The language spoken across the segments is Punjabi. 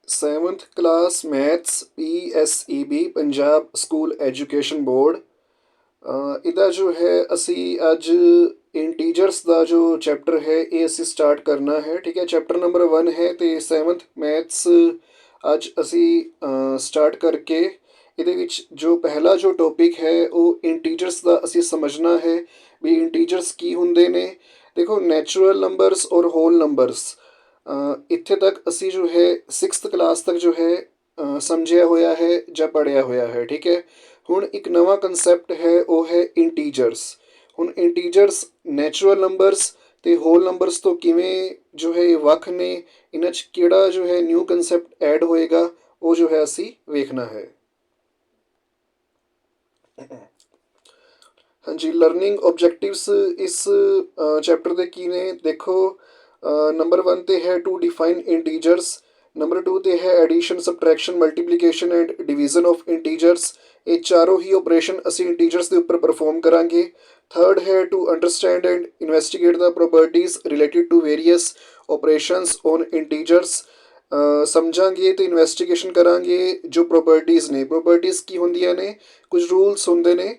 7th class maths PSEB Punjab school education board. ਇਹਦਾ ਜੋ ਹੈ ਅਸੀਂ ਅੱਜ ਇੰਟੀਜਰਸ ਦਾ ਜੋ ਚੈਪਟਰ ਹੈ ਇਹ ਅਸੀਂ ਸਟਾਰਟ ਕਰਨਾ ਹੈ। ਠੀਕ ਹੈ, ਚੈਪਟਰ ਨੰਬਰ 1 ਹੈ ਅਤੇ 7th ਮੈਥਸ ਅੱਜ ਅਸੀਂ ਸਟਾਰਟ ਕਰਕੇ ਇਹਦੇ ਵਿੱਚ ਜੋ ਪਹਿਲਾ ਜੋ ਟੌਪਿਕ ਹੈ ਉਹ ਇੰਟੀਜਰਸ ਦਾ ਅਸੀਂ ਸਮਝਣਾ ਹੈ ਵੀ ਇੰਟੀਜਰਸ ਕੀ ਹੁੰਦੇ ਨੇ। ਦੇਖੋ, ਨੈਚੁਰਲ ਨੰਬਰਸ ਔਰ ਹੋਲ ਨੰਬਰਸ ਇੱਥੇ ਤੱਕ ਅਸੀਂ ਜੋ ਹੈ 6th ਕਲਾਸ ਤੱਕ ਜੋ ਹੈ ਸਮਝਿਆ ਹੋਇਆ ਹੈ ਜਾਂ ਪੜ੍ਹਿਆ ਹੋਇਆ ਹੈ। ਠੀਕ ਹੈ, ਹੁਣ ਇੱਕ ਨਵਾਂ ਕੰਸੈਪਟ ਹੈ ਉਹ ਹੈ ਇੰਟੀਜਰਸ। ਹੁਣ ਇੰਟੀਜਰਸ ਨੈਚੁਰਲ ਨੰਬਰਸ ਅਤੇ ਹੋਲ ਨੰਬਰਸ ਤੋਂ ਕਿਵੇਂ ਜੋ ਹੈ ਵੱਖ ਨੇ, ਇਹਨਾਂ 'ਚ ਕਿਹੜਾ ਜੋ ਹੈ ਨਿਊ ਕੰਸੈਪਟ ਐਡ ਹੋਏਗਾ ਉਹ ਜੋ ਹੈ ਅਸੀਂ ਵੇਖਣਾ ਹੈ। ਹਾਂਜੀ, ਲਰਨਿੰਗ ਓਬਜੈਕਟਿਵਸ ਇਸ ਚੈਪਟਰ ਦੇ ਕੀ ਨੇ ਦੇਖੋ। ਨੰਬਰ 1 ਤੇ ਹੈ ਟੂ ਡਿਫਾਈਨ ਇੰਟੀਜਰਸ। ਨੰਬਰ 2 ਤੇ ਹੈ addition, subtraction, multiplication and division of integers. ਇਹ ਚਾਰੋਂ ਹੀ ਆਪਰੇਸ਼ਨ ਅਸੀਂ ਇੰਟੀਜਰਸ ਦੇ ਉੱਪਰ ਪਰਫੋਰਮ ਕਰਾਂਗੇ। ਥਰਡ ਹੈ to understand and investigate the properties related to various operations on integers. ਸਮਝਾਂਗੇ ਅਤੇ ਇਨਵੈਸਟੀਗੇਸ਼ਨ ਕਰਾਂਗੇ ਜੋ ਪ੍ਰੋਪਰਟੀਜ਼ ਨੇ। ਪ੍ਰੋਪਰਟੀਜ਼ ਕੀ ਹੁੰਦੀਆਂ ਨੇ, ਕੁਝ ਰੂਲਸ ਹੁੰਦੇ ਨੇ।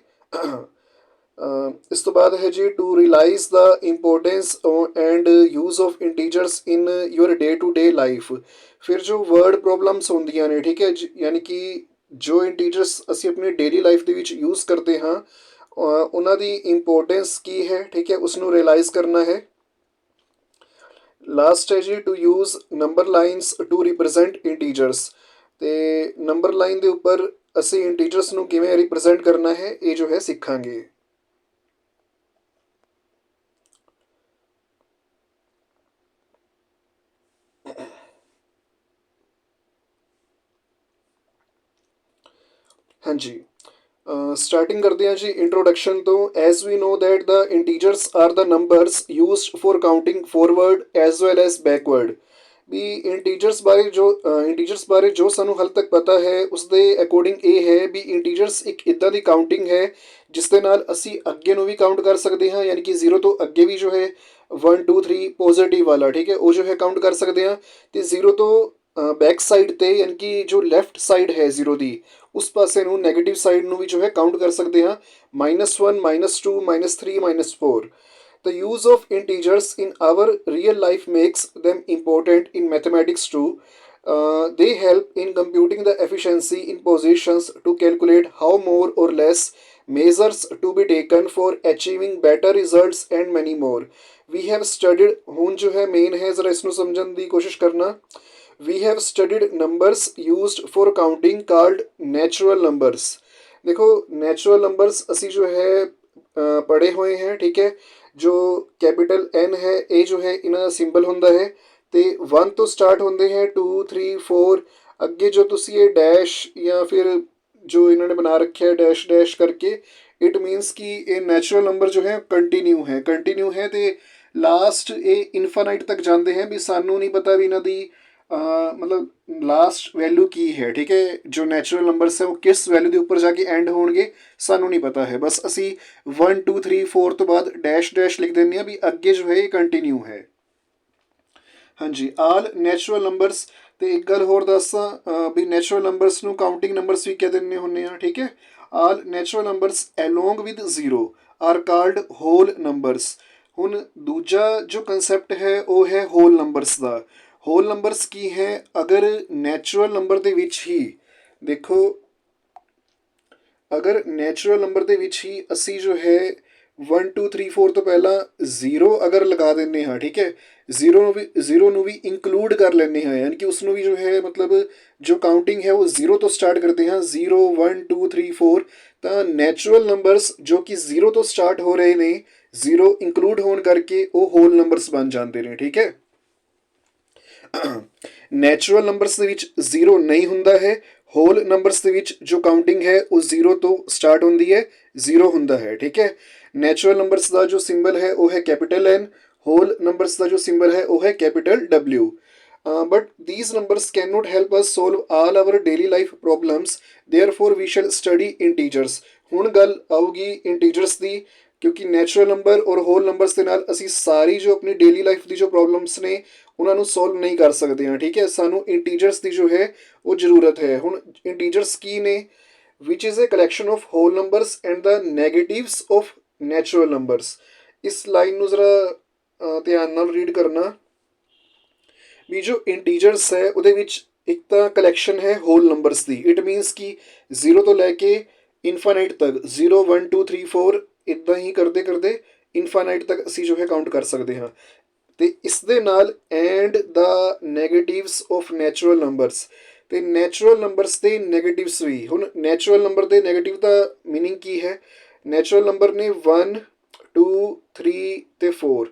ਇਸ ਤੋਂ ਬਾਅਦ ਹੈ ਜੀ to realise the importance and use of integers in your day to day life. ਫਿਰ ਜੋ ਵਰਡ ਪ੍ਰੋਬਲਮਸ ਹੁੰਦੀਆਂ ਨੇ, ਠੀਕ ਹੈ, ਯਾਨੀ ਕਿ ਜੋ ਇੰਟੀਜਰਸ ਅਸੀਂ ਆਪਣੀ ਡੇਲੀ ਲਾਈਫ ਦੇ ਵਿੱਚ ਯੂਜ਼ ਕਰਦੇ ਹਾਂ ਉਹਨਾਂ ਦੀ ਇੰਪੋਰਟੈਂਸ ਕੀ ਹੈ, ਠੀਕ ਹੈ, ਉਸਨੂੰ ਰਿਅਲਾਈਜ਼ ਕਰਨਾ ਹੈ। ਲਾਸਟ ਹੈ ਜੀ to use number lines to represent integers. ਅਤੇ ਨੰਬਰ ਲਾਈਨ ਦੇ ਉੱਪਰ ਅਸੀਂ ਇੰਟੀਜਰਸ ਨੂੰ ਕਿਵੇਂ ਰਿਪਰੈਜ਼ੈਂਟ ਕਰਨਾ ਹੈ ਇਹ ਜੋ ਹੈ ਸਿੱਖਾਂਗੇ। ਹਾਂਜੀ, ਸਟਾਰਟਿੰਗ ਕਰਦੇ ਹਾਂ ਜੀ ਇੰਟਰੋਡਕਸ਼ਨ ਤੋਂ। As we know that the integers are the numbers used for counting forward as well as backward. ਵੀ ਇੰਟੀਜਰਸ ਬਾਰੇ ਜੋ ਸਾਨੂੰ ਹਾਲੇ ਤੱਕ ਪਤਾ ਹੈ ਉਸਦੇ ਅਕੋਰਡਿੰਗ ਇਹ ਹੈ ਵੀ ਇੰਟੀਜਰਸ ਇੱਕ ਇੱਦਾਂ ਦੀ ਕਾਊਂਟਿੰਗ ਹੈ ਜਿਸ ਦੇ ਨਾਲ ਅਸੀਂ ਅੱਗੇ ਨੂੰ ਵੀ ਕਾਊਂਟ ਕਰ ਸਕਦੇ ਹਾਂ, ਯਾਨੀ ਕਿ 0 ਤੋਂ ਅੱਗੇ ਵੀ ਜੋ ਹੈ 1 2 3 ਪੋਜ਼ੀਟਿਵ ਵਾਲਾ, ਠੀਕ ਹੈ, ਉਹ ਜੋ ਹੈ ਕਾਊਂਟ ਕਰ ਸਕਦੇ ਹਾਂ। ਅਤੇ 0 ਤੋਂ ਬੈਕ ਸਾਈਡ 'ਤੇ ਯਾਨੀ ਕਿ ਜੋ ਲੈਫਟ ਸਾਈਡ ਹੈ 0 ਦੀ ਉਸ ਪਾਸੇ ਨੂੰ ਨੈਗੇਟਿਵ ਸਾਈਡ ਨੂੰ ਵੀ ਜੋ ਹੈ ਕਾਊਂਟ ਕਰ ਸਕਦੇ ਹਾਂ। -1 -2 -3 -4। The use of integers in our real life makes them important in mathematics too. They help in computing the efficiency in positions to calculate how more or less measures to be taken for achieving better results and many more. We have studied, ਹੁਣ ਜੋ ਹੈ ਮੇਨ ਹੈ ਜ਼ਰਾ ਇਸ ਨੂੰ ਸਮਝਣ ਦੀ ਕੋਸ਼ਿਸ਼ ਕਰਨਾ। We have studied numbers used for counting called natural numbers. ਦੇਖੋ, ਨੈਚੁਰਲ ਨੰਬਰਸ ਅਸੀਂ ਜੋ ਹੈ ਪੜ੍ਹੇ ਹੋਏ हैं, ठीक है। जो कैपिटल N है ਇਹ ਜੋ ਹੈ ਇਹਨਾਂ ਦਾ ਸਿੰਬਲ ਹੁੰਦਾ ਹੈ ਅਤੇ 1 ਤੋਂ ਸਟਾਰਟ ਹੁੰਦੇ ਹੈ 2 3 4 ਅੱਗੇ ਜੋ ਤੁਸੀਂ ਇਹ ਡੈਸ਼ ਜਾਂ ਫਿਰ ਜੋ ਇਹਨਾਂ ਨੇ ਬਣਾ ਰੱਖਿਆ ਹੈ ਡੈਸ਼ ਡੈਸ਼ ਕਰਕੇ, ਇਟ ਮੀਨਸ ਕਿ ਇਹ ਨੈਚੁਰਲ ਨੰਬਰ ਜੋ ਹੈ ਕੰਟੀਨਿਊ ਹੈ ਅਤੇ ਲਾਸਟ ਇਹ ਇਨਫਾਨਾਈਟ ਤੱਕ ਜਾਂਦੇ ਹੈ ਵੀ ਸਾਨੂੰ ਨਹੀਂ ਪਤਾ ਵੀ ਇਹਨਾਂ ਦੀ ਮਤਲਬ ਲਾਸਟ ਵੈਲਿਊ ਕੀ ਹੈ। ਠੀਕ ਹੈ, ਜੋ ਨੈਚੁਰਲ ਨੰਬਰਸ ਹੈ ਉਹ ਕਿਸ ਵੈਲਿਊ ਦੇ ਉੱਪਰ ਜਾ ਕੇ ਐਂਡ ਹੋਣਗੇ ਸਾਨੂੰ ਨਹੀਂ ਪਤਾ ਹੈ। ਬਸ ਅਸੀਂ 1 2 3 4 ਤੋਂ ਬਾਅਦ ਡੈਸ਼ ਡੈਸ਼ ਲਿਖ ਦਿੰਦੇ ਹਾਂ ਵੀ ਅੱਗੇ ਜੋ ਹੈ ਇਹ ਕੰਟੀਨਿਊ ਹੈ। ਹਾਂਜੀ, ਆਲ ਨੈਚੁਰਲ ਨੰਬਰਸ। ਅਤੇ ਇੱਕ ਗੱਲ ਹੋਰ ਦੱਸਾਂ ਵੀ ਨੈਚੁਰਲ ਨੰਬਰਸ ਨੂੰ ਕਾਊਂਟਿੰਗ ਨੰਬਰਸ ਵੀ ਕਹਿ ਦਿੰਦੇ ਹੁੰਦੇ ਹਾਂ, ਠੀਕ ਹੈ। All natural numbers along with 0 are called whole numbers. ਹੁਣ ਦੂਜਾ ਜੋ ਕੰਸੈਪਟ ਹੈ ਉਹ ਹੈ ਹੋਲ ਨੰਬਰਸ ਦਾ। ਹੋਲ ਨੰਬਰਸ ਕੀ ਹੈ, ਅਗਰ ਨੈਚੁਰਲ ਨੰਬਰ ਦੇ ਵਿੱਚ ਹੀ ਦੇਖੋ, ਅਗਰ ਨੈਚੁਰਲ ਨੰਬਰ ਦੇ ਵਿੱਚ ਹੀ ਅਸੀਂ ਜੋ ਹੈ 1 2 3 4 ਤੋਂ ਪਹਿਲਾਂ 0 ਅਗਰ ਲਗਾ ਦਿੰਦੇ ਹਾਂ, ਠੀਕ ਹੈ, 0 ਨੂੰ ਵੀ ਇੰਕਲੂਡ ਕਰ ਲੈਂਦੇ ਹਾਂ, ਯਾਨੀ ਕਿ ਉਸ ਨੂੰ ਵੀ ਜੋ ਹੈ ਮਤਲਬ ਜੋ ਕਾਊਂਟਿੰਗ ਹੈ ਉਹ 0 ਤੋਂ ਸਟਾਰਟ ਕਰਦੇ ਹਾਂ, 0 1 2 3 4। ਤਾਂ ਨੈਚੁਰਲ ਨੰਬਰਸ ਜੋ ਕਿ 0 ਤੋਂ ਸਟਾਰਟ ਹੋ ਰਹੇ ਨੇ, 0 ਇੰਕਲੂਡ ਹੋਣ ਕਰਕੇ ਉਹ ਹੋਲ ਨੰਬਰਸ ਬਣ ਜਾਂਦੇ ਨੇ, ਠੀਕ ਹੈ। ਨੈਚੁਰਲ ਨੰਬਰਸ ਦੇ ਵਿੱਚ 0 ਨਹੀਂ ਹੁੰਦਾ ਹੈ। ਹੋਲ ਨੰਬਰਸ ਦੇ ਵਿੱਚ ਜੋ ਕਾਊਂਟਿੰਗ ਹੈ ਉਹ 0 ਤੋਂ ਸਟਾਰਟ ਹੁੰਦੀ ਹੈ, 0 ਹੁੰਦਾ ਹੈ, ਠੀਕ ਹੈ। ਨੈਚੁਰਲ ਨੰਬਰਸ ਦਾ ਜੋ ਸਿੰਬਲ ਹੈ ਉਹ ਹੈ ਕੈਪੀਟਲ N, ਹੋਲ ਨੰਬਰਸ ਦਾ ਜੋ ਸਿੰਬਲ ਹੈ ਉਹ ਹੈ capital W। But these numbers cannot help us solve all our daily life problems, therefore we shall study integers। ਹੁਣ ਗੱਲ ਆਊਗੀ ਇੰਟੀਜਰਸ ਦੀ। ਕਿਉਂਕਿ ਨੈਚੁਰਲ ਨੰਬਰ ਔਰ ਹੋਲ ਨੰਬਰਸ ਦੇ ਨਾਲ ਅਸੀਂ ਸਾਰੀ ਜੋ ਆਪਣੀ ਡੇਲੀ ਲਾਈਫ ਦੀ ਜੋ ਪ੍ਰੋਬਲਮਸ ਨੇ ਉਹਨਾਂ ਨੂੰ ਸੋਲਵ ਨਹੀਂ ਕਰ ਸਕਦੇ ਹਾਂ, ਠੀਕ ਹੈ। ਸਾਨੂੰ ਇੰਟੀਜਰਸ ਦੀ ਜੋ ਹੈ ਉਹ ਜ਼ਰੂਰਤ ਹੈ। ਹੁਣ ਇੰਟੀਜਰਸ ਕੀ ਨੇ? Which is a collection of whole numbers and the negatives of natural numbers. ਇਸ ਲਾਈਨ ਨੂੰ ਜ਼ਰਾ ਧਿਆਨ ਨਾਲ ਰੀਡ ਕਰਨਾ ਵੀ ਜੋ ਇੰਟੀਜਰਸ ਹੈ ਉਹਦੇ ਵਿੱਚ ਇੱਕ ਤਾਂ ਕਲੈਕਸ਼ਨ ਹੈ whole numbers the. It means ਕਿ 0 ਤੋਂ ਲੈ ਕੇ ਇਨਫਾਈਨਾਈਟ ਤੱਕ 0 1 2 3 4 ਇੱਦਾਂ ਹੀ ਕਰਦੇ ਕਰਦੇ ਇਨਫਾਈਨਾਈਟ ਤੱਕ ਅਸੀਂ ਜੋ ਹੈ ਕਾਊਂਟ ਕਰ ਸਕਦੇ ਹਾਂ। ਤੇ ਇਸ ਦੇ ਨਾਲ and the negatives of natural numbers, ਤੇ ਨੈਚੁਰਲ ਨੰਬਰਸ ਦੇ ਨੈਗੇਟਿਵਸ ਵੀ। ਹੁਣ ਨੈਚੁਰਲ ਨੰਬਰ ਦੇ ਨੈਗੇਟਿਵ ਦਾ ਮੀਨਿੰਗ ਕੀ ਹੈ? ਨੈਚੁਰਲ ਨੰਬਰ ਨੇ 1 2 3 ਤੇ 4,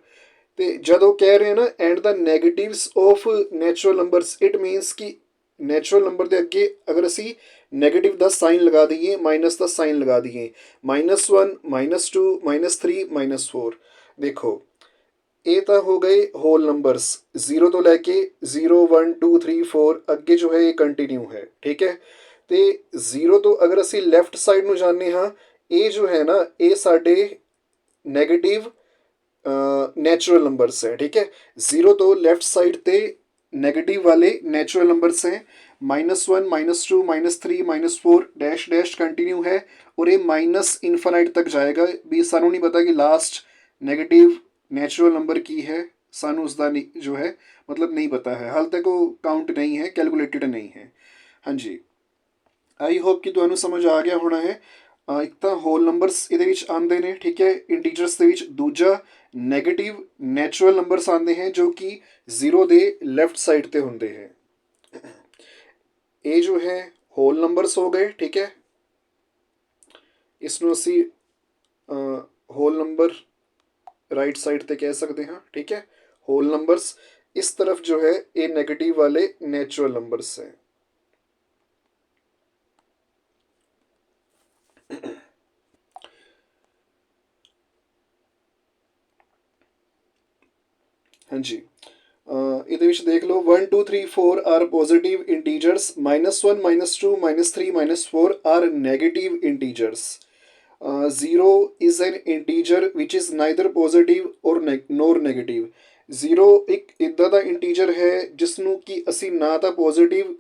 ਤੇ ਜਦੋਂ ਕਹਿ ਰਹੇ ਨਾ and the negatives of natural numbers, it means ਕਿ ਨੈਚੁਰਲ ਨੰਬਰ ਦੇ ਅੱਗੇ ਅਗਰ ਅਸੀਂ ਨੈਗੇਟਿਵ ਦਾ ਸਾਈਨ ਲਗਾ ਦਈਏ, ਮਾਈਨਸ ਦਾ ਸਾਈਨ ਲਗਾ ਦਈਏ, -1 -2 -3 -4, ਦੇਖੋ ਇਹ ਤਾਂ ਹੋ ਗਏ ਹੋਲ ਨੰਬਰਸ। 0 ਤੋਂ ਲੈ ਕੇ 0 1 2 3 4 ਅੱਗੇ ਜੋ ਹੈ ਇਹ ਕੰਟੀਨਿਊ ਹੈ, ਠੀਕ ਹੈ। ਤੇ 0 ਤੋਂ ਅਗਰ ਅਸੀਂ ਲੈਫਟ ਸਾਈਡ ਨੂੰ ਜਾਂਦੇ ਹਾਂ, ਇਹ ਜੋ ਹੈ ਨਾ ਇਹ ਸਾਡੇ ਨੈਗੇਟਿਵ ਨੈਚੁਰਲ ਨੰਬਰਸ ਹੈ, ਠੀਕ ਹੈ। 0 ਤੋਂ ਲੈਫਟ ਸਾਈਡ ਤੇ ਨੈਗੇਟਿਵ ਵਾਲੇ ਨੈਚੁਰਲ ਨੰਬਰਸ हैं। -1 -2 -3 -4 डैश डैश कंटिन्यू है और ये माइनस इन्फानाइट तक जाएगा। भी सानू नहीं पता कि लास्ट नेगेटिव नैचुरल नंबर की है, सानू उसका जो है मतलब नहीं पता है, हाल तक वो काउंट नहीं है, कैलकुलेटेड नहीं है। हाँ जी, आई होप कि तुहानू समझ आ गया होना है। ਇੱਕ ਤਾਂ ਹੋਲ ਨੰਬਰਸ ਇਹਦੇ ਵਿੱਚ ਆਉਂਦੇ ਨੇ, ਠੀਕ ਹੈ, ਇੰਟੀਜਰਸ ਦੇ ਵਿੱਚ। ਦੂਜਾ ਨੈਗੇਟਿਵ ਨੈਚੁਰਲ ਨੰਬਰਸ ਆਉਂਦੇ हैं जो कि 0 ਦੇ ਲੈਫਟ ਸਾਈਡ ਤੇ ਹੁੰਦੇ ਹੈ। ਇਹ ਜੋ ਹੈ ਹੋਲ ਨੰਬਰਸ ਹੋ ਗਏ, ਠੀਕ ਹੈ। ਇਸ ਨੂੰ ਅਸੀਂ ਹੋਲ ਨੰਬਰ ਰਾਈਟ ਸਾਈਡ ਤੇ ਕਹਿ ਸਕਦੇ ਹਾਂ, ਠੀਕ ਹੈ। ਹੋਲ ਨੰਬਰਸ ਇਸ ਤਰਫ ਜੋ ਹੈ ਇਹ ਨੈਗੇਟਿਵ ਵਾਲੇ ਨੈਚੁਰਲ ਨੰਬਰਸ ਹੈ। हाँ जी, ਇਹਦੇ ਵਿੱਚ ਦੇਖ ਲਓ 1 2 3 4 are positive integers, -1 -2 -3 -4 are negative integers. 0 is an integer which is neither positive or nor negative. 0 ਇੱਕ ਇੱਦਾਂ ਦਾ ਇੰਟੀਜਰ ਹੈ ਜਿਸ ਨੂੰ ਕਿ ਅਸੀਂ ਨਾ ਤਾਂ ਪੋਜ਼ਿਟਿਵ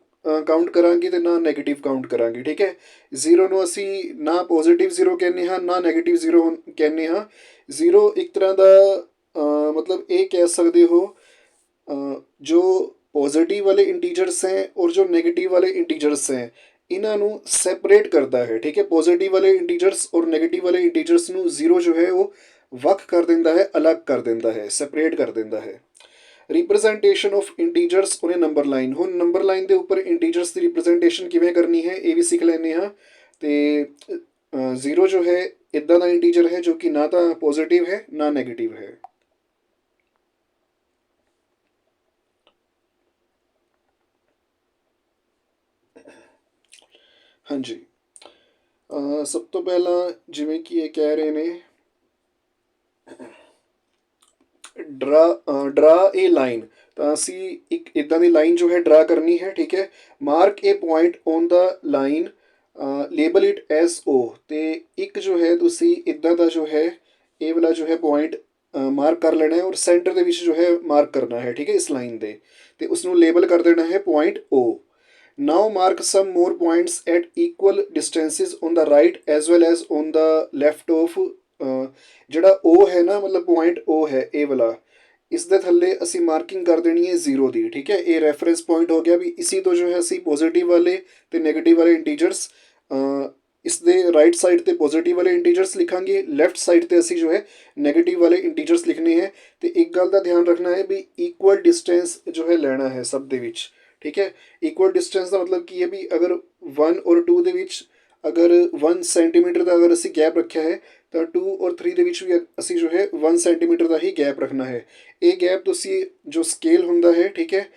ਕਾਊਂਟ ਕਰਾਂਗੇ ਅਤੇ ਨਾ ਨੈਗੇਟਿਵ ਕਾਊਂਟ ਕਰਾਂਗੇ, ਠੀਕ ਹੈ। 0 ਨੂੰ ਅਸੀਂ ਨਾ ਪੋਜ਼ਿਟਿਵ 0 ਕਹਿੰਦੇ ਹਾਂ, ਨਾ ਨੈਗੇਟਿਵ 0 ਕਹਿੰਦੇ ਹਾਂ। 0 ਇੱਕ ਤਰ੍ਹਾਂ ਦਾ मतलब ये कह सकते हो जो पॉजिटिव वाले इंटीजर्स हैं और जो नेगेटिव वाले इंटीजर्स हैं इन्हों सैपरेट करता है, ठीक है। पॉजिटिव वाले इंटीजर्स और नेगेटिव वाले इंटीजर्स ਨੂੰ 0 जो है वो ਵੱਖ ਕਰ ਦਿੰਦਾ ਹੈ, ਅਲੱਗ ਕਰ ਦਿੰਦਾ ਹੈ, ਸੈਪਰੇਟ ਕਰ ਦਿੰਦਾ ਹੈ। Representation of integers on A number line. ਹੁਣ ਨੰਬਰ ਲਾਈਨ ਦੇ ਉੱਪਰ ਇੰਟੀਜਰਸ ਦੀ ਰਿਪਰੈਜ਼ੈਂਟੇਸ਼ਨ ਕਿਵੇਂ ਕਰਨੀ ਹੈ ਇਹ ਵੀ ਸਿੱਖ ਲੈਂਦੇ ਹਾਂ। ਤੇ 0 ਜੋ ਹੈ ਇੱਦਾਂ ਦਾ ਇੰਟੀਜਰ ਹੈ ਜੋ ਕਿ ਨਾ ਤਾਂ ਪੋਜ਼ਿਟਿਵ ਹੈ ਨਾ ਨੈਗੇਟਿਵ ਹੈ। ਹਾਂਜੀ, ਸਭ ਤੋਂ ਪਹਿਲਾਂ ਜਿਵੇਂ ਕਿ ਇਹ ਕਹਿ ਰਹੇ ਨੇ ਡਰਾ ਏ ਲਾਈਨ, ਤਾਂ ਅਸੀਂ ਇੱਕ ਇੱਦਾਂ ਦੀ ਲਾਈਨ ਜੋ ਹੈ ਡਰਾ ਕਰਨੀ ਹੈ, ਠੀਕ ਹੈ। Mark a point on the line, label it as O. ਅਤੇ ਇੱਕ ਜੋ ਹੈ ਤੁਸੀਂ ਇੱਦਾਂ ਦਾ ਜੋ ਹੈ ਇਹ ਵਾਲਾ ਜੋ ਹੈ ਪੁਆਇੰਟ ਮਾਰਕ ਕਰ ਲੈਣਾ ਹੈ ਔਰ ਸੈਂਟਰ ਦੇ ਵਿੱਚ ਜੋ ਹੈ ਮਾਰਕ ਕਰਨਾ ਹੈ, ਠੀਕ ਹੈ, ਇਸ ਲਾਈਨ ਦੇ। ਅਤੇ ਉਸਨੂੰ ਲੇਬਲ ਕਰ ਦੇਣਾ ਹੈ point O. Now mark some more points at equal distances on the right as well as on the left of ਜਿਹੜਾ O ਹੈ ਨਾ, ਮਤਲਬ ਪੁਆਇੰਟ O ਹੈ ਇਹ ਵਾਲਾ, ਇਸ ਦੇ ਥੱਲੇ ਅਸੀਂ ਮਾਰਕਿੰਗ ਕਰ ਦੇਣੀ ਹੈ 0 ਦੀ, ਠੀਕ ਹੈ। ਇਹ ਰੈਫਰੈਂਸ ਪੁਆਇੰਟ ਹੋ ਗਿਆ ਵੀ ਇਸੀ ਤੋਂ ਜੋ ਹੈ ਅਸੀਂ ਪੋਜ਼ੀਟਿਵ ਵਾਲੇ ਅਤੇ ਨੈਗੇਟਿਵ ਵਾਲੇ ਇੰਟੀਜਰਸ, ਇਸ ਦੇ ਰਾਈਟ ਸਾਈਡ 'ਤੇ ਪੋਜ਼ੀਟਿਵ ਵਾਲੇ ਇੰਟੀਜਰਸ ਲਿਖਾਂਗੇ, ਲੈਫਟ ਸਾਈਡ 'ਤੇ ਅਸੀਂ ਜੋ ਹੈ ਨੈਗੇਟਿਵ ਵਾਲੇ ਇੰਟੀਜਰਸ ਲਿਖਣੇ ਹੈ। ਅਤੇ ਇੱਕ ਗੱਲ ਦਾ ਧਿਆਨ ਰੱਖਣਾ ਹੈ ਵੀ ਇਕੁਅਲ ਡਿਸਟੈਂਸ ਜੋ ਹੈ ਲੈਣਾ ਹੈ ਸਭ ਦੇ ਵਿੱਚ, ਠੀਕ ਹੈ। ਇਕੁਅਲ ਡਿਸਟੈਂਸ ਦਾ ਮਤਲਬ ਕੀ ਹੈ ਵੀ ਅਗਰ 1 ਔਰ 2 ਦੇ ਵਿੱਚ ਅਗਰ 1 ਸੈਂਟੀਮੀਟਰ ਦਾ ਅਗਰ ਅਸੀਂ ਗੈਪ ਰੱਖਿਆ ਹੈ ਤਾਂ 2 ਔਰ 3 ਦੇ ਵਿੱਚ ਵੀ ਅਸੀਂ ਜੋ ਹੈ 1 ਸੈਂਟੀਮੀਟਰ ਦਾ ਹੀ ਗੈਪ ਰੱਖਣਾ ਹੈ। ਇਹ ਗੈਪ ਤੁਸੀਂ ਜੋ ਸਕੇਲ ਹੁੰਦਾ ਹੈ, ਠੀਕ ਹੈ,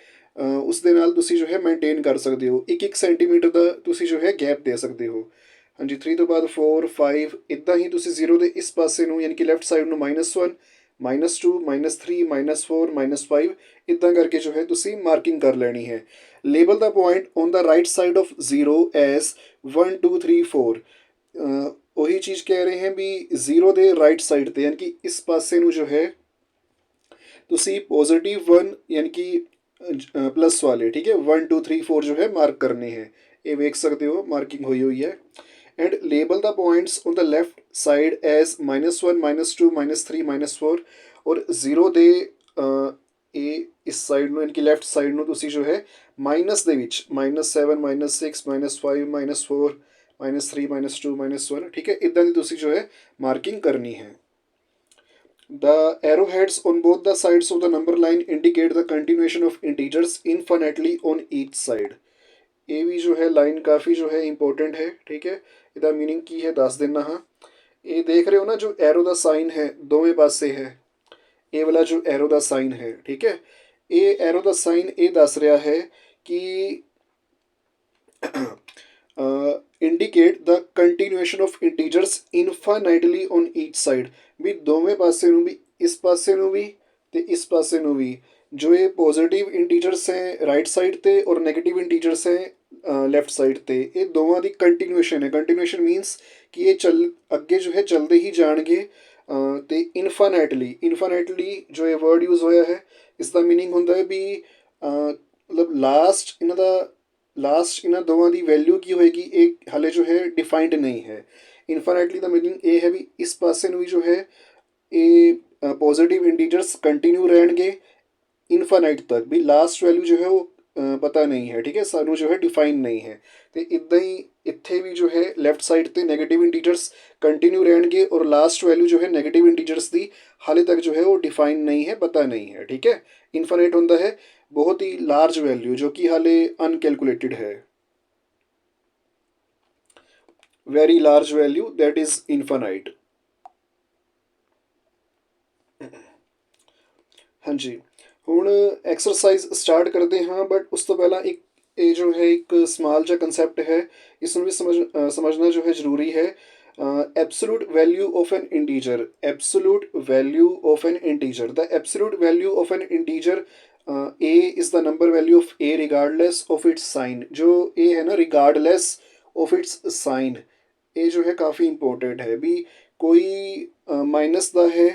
ਉਸ ਦੇ ਨਾਲ ਤੁਸੀਂ ਜੋ ਹੈ ਮੇਨਟੇਨ ਕਰ ਸਕਦੇ ਹੋ। 1 ਸੈਂਟੀਮੀਟਰ ਦਾ ਤੁਸੀਂ ਜੋ ਹੈ ਗੈਪ ਦੇ ਸਕਦੇ ਹੋ। ਹਾਂਜੀ, 3 ਤੋਂ ਬਾਅਦ 4 5 ਇੱਦਾਂ ਹੀ ਤੁਸੀਂ 0 ਦੇ ਇਸ ਪਾਸੇ ਨੂੰ ਯਾਨੀ ਕਿ ਲੈਫਟ ਸਾਈਡ ਨੂੰ -1 -2 -3 -4 -5 ਇੱਦਾਂ ਕਰਕੇ ਜੋ ਹੈ ਤੁਸੀਂ ਮਾਰਕਿੰਗ ਕਰ ਲੈਣੀ ਹੈ। Label the point on the right side of 0 as 1 2 3 4। ਉਹੀ ਚੀਜ਼ ਕਹਿ ਰਹੇ ਹਾਂ ਵੀ 0 ਦੇ ਰਾਈਟ ਸਾਈਡ ਤੇ ਯਾਨੀ ਕਿ ਇਸ ਪਾਸੇ ਨੂੰ ਜੋ ਹੈ ਤੁਸੀਂ ਪੋਜ਼ਿਟਿਵ 1 ਯਾਨੀ ਕਿ ਪਲੱਸ ਵਾਲੇ ਠੀਕ ਹੈ 1 2 3 4 ਜੋ ਹੈ ਮਾਰਕ ਕਰਨੇ ਹੈ। ਇਹ ਵੇਖ ਸਕਦੇ ਹੋ ਮਾਰਕਿੰਗ ਹੋਈ ਹੋਈ ਹੈ। And label the points on the left side as -1 -2 -3 -4 ਔਰ 0 ਦੇ ਇਹ ਇਸ ਸਾਈਡ ਨੂੰ ਯਾਨੀ ਕਿ ਲੈਫਟ ਸਾਈਡ ਨੂੰ ਤੁਸੀਂ ਜੋ ਹੈ ਮਾਈਨਸ ਦੇ ਵਿੱਚ -7 -6 -5 -4 -3 -2 -1 ਠੀਕ ਹੈ ਇੱਦਾਂ ਦੀ ਤੁਸੀਂ ਜੋ ਹੈ ਮਾਰਕਿੰਗ ਕਰਨੀ ਹੈ। The arrowheads on both the sides of the number line indicate the continuation of integers infinitely on each side। ਇਹ ਵੀ ਜੋ ਹੈ ਲਾਈਨ ਕਾਫੀ ਜੋ ਹੈ ਇੰਪੋਰਟੈਂਟ ਹੈ ਠੀਕ ਹੈ। ਇਹਦਾ ਮੀਨਿੰਗ ਕੀ ਹੈ ਦੱਸ ਦਿੰਦਾ ਹਾਂ। ਇਹ ਦੇਖ ਰਹੇ ਹੋ ਨਾ ਜੋ ਐਰੋ ਦਾ ਸਾਈਨ ਹੈ ਦੋਵੇਂ ਪਾਸੇ ਹੈ। ਇਹ ਵਾਲਾ ਜੋ ਐਰੋ ਦਾ ਸਾਈਨ ਹੈ ਠੀਕ ਹੈ ਇਹ ਐਰੋ ਦਾ ਸਾਈਨ ਇਹ ਦੱਸ ਰਿਹਾ ਹੈ ਕਿ indicate the continuation of integers infinitely on each side ਵੀ ਦੋਵੇਂ ਪਾਸੇ ਨੂੰ ਵੀ ਇਸ ਪਾਸੇ ਨੂੰ ਵੀ ਤੇ ਇਸ ਪਾਸੇ ਨੂੰ ਵੀ ਜੋ ਇਹ ਪੋਜ਼ਿਟਿਵ ਇੰਟੀਜਰਸ ਹੈ ਰਾਈਟ ਸਾਈਡ ਤੇ ਔਰ ਨੈਗੇਟਿਵ ਇੰਟੀਜਰਸ ਹੈ ਲੈਫਟ ਸਾਈਡ ਤੇ ਇਹ ਦੋਵਾਂ ਦੀ ਕੰਟੀਨਿਊਏਸ਼ਨ ਹੈ। ਕੰਟੀਨਿਊਏਸ਼ਨ ਮੀਨਸ ਕਿ ਇਹ ਅੱਗੇ ਜੋ ਹੈ ਚੱਲਦੇ ਹੀ ਜਾਣਗੇ ਤੇ ਇਨਫਾਈਨਾਈਟਲੀ ਜੋ ਇਹ ਵਰਡ ਯੂਜ਼ ਹੋਇਆ ਹੈ ਇਸ ਦਾ ਮੀਨਿੰਗ ਹੁੰਦਾ ਹੈ ਵੀ ਮਤਲਬ ਲਾਸਟ ਇਹਨਾਂ ਦੋਵਾਂ ਦੀ ਵੈਲਿਊ ਕੀ ਹੋਏਗੀ ਇਹ ਹਾਲੇ ਜੋ ਹੈ ਡਿਫਾਈਨਡ ਨਹੀਂ ਹੈ। ਇਨਫਾਈਨਾਈਟਲੀ ਦਾ ਮੀਨਿੰਗ ਇਹ ਹੈ ਵੀ ਇਸ ਪਾਸੇ ਨੂੰ ਵੀ ਜੋ ਹੈ ਇਹ ਪੋਜ਼ਿਟਿਵ ਇੰਟੀਜਰਸ ਕੰਟੀਨਿਊ ਰਹਿਣਗੇ ਇਨਫਾਈਨਾਈਟ ਤੱਕ ਵੀ ਲਾਸਟ ਵੈਲਿਊ ਜੋ ਹੈ ਉਹ ਪਤਾ ਨਹੀਂ ਹੈ ਠੀਕ ਹੈ ਸਾਨੂੰ ਜੋ ਹੈ ਡਿਫਾਈਨ ਨਹੀਂ ਹੈ। ਅਤੇ ਇੱਦਾਂ ਹੀ ਇੱਥੇ ਵੀ ਜੋ ਹੈ ਲੈਫਟ ਸਾਈਡ 'ਤੇ ਨੈਗੇਟਿਵ ਇੰਟੀਜਰਸ ਕੰਟੀਨਿਊ ਰਹਿਣਗੇ ਔਰ ਲਾਸਟ ਵੈਲਿਊ ਜੋ ਹੈ ਨੈਗੇਟਿਵ ਇੰਟੀਜਰਸ ਦੀ ਹਾਲੇ ਤੱਕ ਜੋ ਹੈ ਉਹ ਡਿਫਾਈਨ ਨਹੀਂ ਹੈ ਪਤਾ ਨਹੀਂ ਹੈ ਠੀਕ ਹੈ। ਇਨਫਾਈਨਾਈਟ ਹੁੰਦਾ ਹੈ ਬਹੁਤ ਹੀ ਲਾਰਜ ਵੈਲਿਊ ਜੋ ਕਿ ਹਾਲੇ ਅਨਕੈਲਕੂਲੇਟਿਡ ਹੈ। Very large value that is infinite. ਹਾਂਜੀ ਹੁਣ ਐਕਸਰਸਾਈਜ਼ ਸਟਾਰਟ ਕਰਦੇ ਹਾਂ ਬਟ ਉਸ ਤੋਂ ਪਹਿਲਾਂ ਇੱਕ ਇਹ ਜੋ ਹੈ ਇੱਕ ਸਮਾਲ ਜਿਹਾ ਕੰਸੈਪਟ ਹੈ ਇਸ ਨੂੰ ਵੀ ਸਮਝਣਾ ਜੋ ਹੈ ਜ਼ਰੂਰੀ ਹੈ। Absolute value of N integer absolute value of N integer the absolute value of N integer a is the number value of a regardless of its sign। जो a है ना regardless of its sign ਇਹ ਜੋ ਹੈ ਕਾਫੀ ਇੰਪੋਰਟੈਂਟ ਹੈ ਵੀ ਕੋਈ ਮਾਈਨਸ ਦਾ ਹੈ